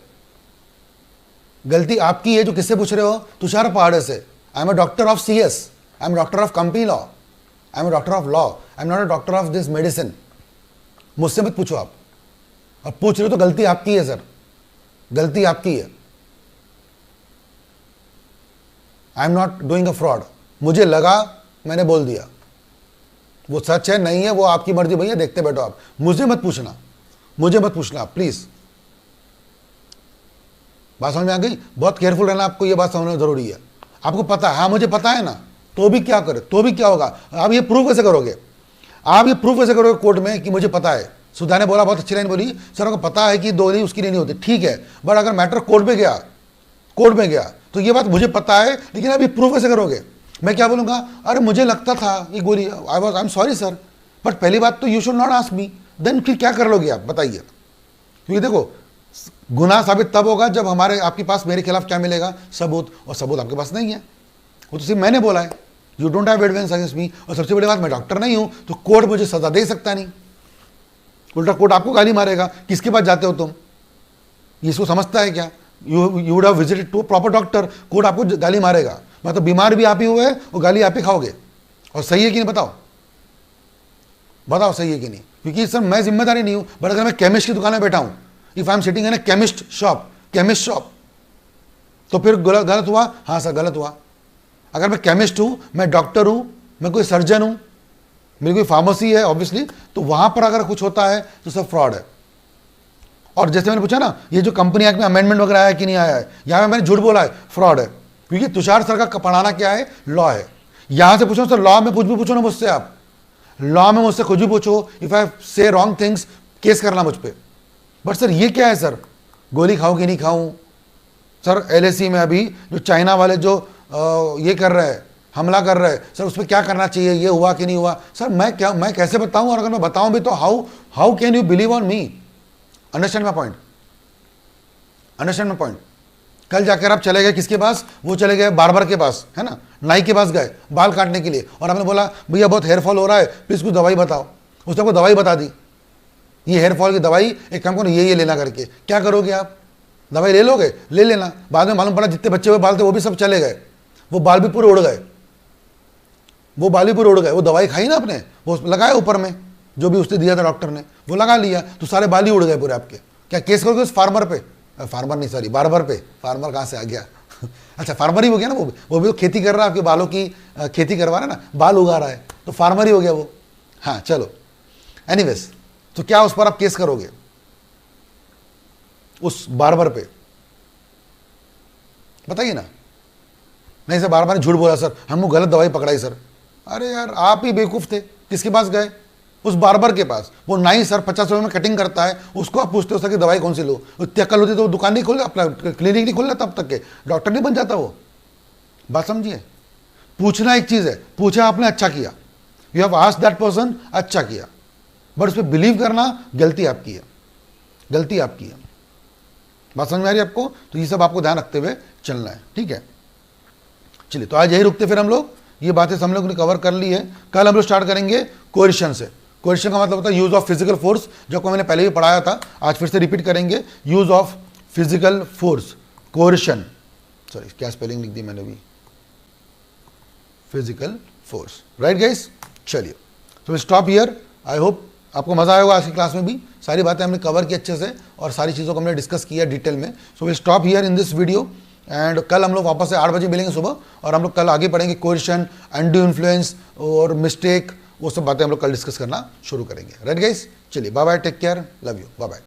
गलती आपकी है जो किससे पूछ रहे हो? तुषार पहाड़े से। I am a doctor of CS, I am doctor of company law, I am a doctor of law, I am not a doctor of this medicine. मुझसे मत पूछो आप, और पूछ रहे हो तो गलती आपकी है सर, गलती आपकी है। I am not doing a fraud, मुझे लगा मैंने बोल दिया, वो सच है नहीं है वो आपकी मर्जी भैया, देखते बैठो आप, मुझे मत पूछना, मुझे मत पूछना प्लीज। बात समझ में आ गई? बहुत केयरफुल रहना आपको, ये बात समझना जरूरी है। आपको पता है, हाँ मुझे पता है ना, तो भी क्या करे, तो भी क्या होगा? आप ये प्रूव कैसे करोगे? आप ये प्रूव कैसे करोगे कोर्ट में कि मुझे पता है? सुधा ने बोला, बहुत अच्छी लाइन बोली, सर को पता है कि दो नहीं उसकी नहीं होती, ठीक है, बट अगर मैटर कोर्ट में गया तो ये बात मुझे पता है, लेकिन आप ये प्रूव कैसे करोगे? मैं क्या बोलूंगा? अरे मुझे लगता था ये गोली, I am sorry sir, but पहली बात तो you should not ask me, then फिर क्या कर लोगे आप बताइए? क्योंकि देखो गुनाह साबित तब होगा जब आपके पास मेरे खिलाफ क्या मिलेगा? सबूत, और सबूत आपके पास नहीं है, वो तो सिर्फ मैंने बोला है, you don't have evidence against me. और सबसे बड़ी बात, मैं डॉक्टर नहीं हूं, तो कोर्ट मुझे सजा दे सकता नहीं, उल्टा कोर्ट आपको गाली मारेगा, किसके पास जाते हो तुम? इसको समझता है क्या? You would have visited to proper doctor, court आपको गाली मारेगा, मतलब बीमार भी आप ही हुए और गाली आप ही खाओगे। और सही है कि नहीं बताओ? बताओ सही है कि नहीं? क्योंकि सर मैं जिम्मेदारी नहीं हूं, बट अगर मैं केमिस्ट की दुकान में बैठा हूं, if I am sitting in a chemist shop, chemist shop, तो फिर गलत गलत हुआ? हाँ सर गलत हुआ। अगर मैं केमिस्ट हूं, मैं डॉक्टर हूं, मैं कोई सर्जन हूं, मेरी कोई फार्मेसी है ऑब्वियसली, तो वहां पर अगर कुछ होता है तो सब फ्रॉड है। और जैसे मैंने पूछा ना, ये जो कंपनी एक्ट में अमेंडमेंट वगैरह आया कि नहीं आया है, यहां पे मैंने झूठ बोला है, फ्रॉड है। क्योंकि तुषार सर का पढ़ाना क्या है? लॉ है। यहां से पूछो सर, लॉ में कुछ भी पूछो ना मुझसे, आप लॉ में मुझसे कुछ भी पूछो, इफ आई से रॉन्ग थिंग्स, केस करना मुझ पर। बट सर ये क्या है सर, गोली खाऊं कि नहीं खाऊं? सर एलएसी में अभी जो चाइना वाले जो ये कर रहे हैं, हमला कर रहे हैं, सर उस पर क्या करना चाहिए, ये हुआ कि नहीं हुआ? सर मैं कैसे बताऊं? और अगर मैं बताऊं भी तो how can you believe on me? Understand my point? Understand my point? कल जाकर आप चले गए किसके पास? वो चले गए बार्बर के पास, है ना, नाई के पास गए बाल काटने के लिए, और आपने बोला भैया बहुत हेयर फॉल हो रहा है, प्लीज कुछ दवाई बताओ। उसने आपको दवाई बता दी, ये हेयर फॉल की दवाई, एक काम करो ये लेना करके। क्या करोगे आप? दवाई ले लोगे? ले लेना। बाद में मालूम पड़ा जितने बच्चे हुए बाल थे वो भी सब चले गए, वो बाल भी पूरे उड़ गए, वो बाल भी पूरे उड़ गए। वो दवाई खाई ना आपने, वो लगाया ऊपर में, जो भी उसने दिया था डॉक्टर ने, वो लगा लिया, तो सारे बाल ही उड़ गए पूरे आपके। क्या केस करोगे उस फार्मर पे? फार्मर नहीं, सॉरी, बार्बर पे। फार्मर कहाँ से आ गया? अच्छा फार्मर ही हो गया ना, वो भी तो खेती कर रहा है, आपके बालों की खेती करवा रहा है ना, बाल उगा रहा है, तो फार्मर ही हो गया वो। हाँ चलो, एनीवेज, तो क्या उस पर आप केस करोगे? उस बार्बर पे? बताइए ना। नहीं सर बार बार झूठ बोला सर, हमको गलत दवाई पकड़ाई सर। अरे यार आप ही बेवकूफ थे। किसके पास गए? उस बार्बर के पास। वो नाई सर 50 रुपये में कटिंग करता है, उसको आप पूछते हो सर कि दवाई कौन सी लो? इतनी अक्ल होती तो दुकान नहीं खोल, अपना क्लिनिक नहीं खोलना, तब तक के डॉक्टर नहीं बन जाता वो। बात समझिए। पूछना एक चीज़ है, पूछा आपने, अच्छा किया, you have asked that person, अच्छा किया, बट उस पर बिलीव करना गलती आपकी है, गलती आपकी है। बात समझ में आ रही है आपको? तो ये सब आपको ध्यान रखते हुए चलना है, ठीक है। चलिए तो आज यही रुकते, फिर हम लोग ये बातें हम लोग ने कवर कर ली है। कल हम लोग स्टार्ट करेंगे कोएर्शन से। कोएर्शन का मतलब होता है यूज ऑफ फिजिकल फोर्स, जो को मैंने पहले भी पढ़ाया था, आज फिर से रिपीट करेंगे। Use of physical force, coercion, sorry क्या स्पेलिंग लिख दी मैंने भी, फिजिकल फोर्स, राइट गाइस। चलिए तो स्टॉप हियर। आई होप आपको मजा आया होगा आज की क्लास में भी, सारी बातें हमने कवर की अच्छे से और सारी चीज़ों को हमने डिस्कस किया डिटेल में। So we stop here in this video and कल हम लोग वापस से 8 बजे मिलेंगे सुबह, और हम लोग कल आगे पढ़ेंगे कोएर्शन, अनड्यू इन्फ्लुएंस और मिस्टेक, वो सब बातें हम लोग कल डिस्कस करना शुरू करेंगे, राइट गाइस। चलिए bye bye, take care, love you, bye bye.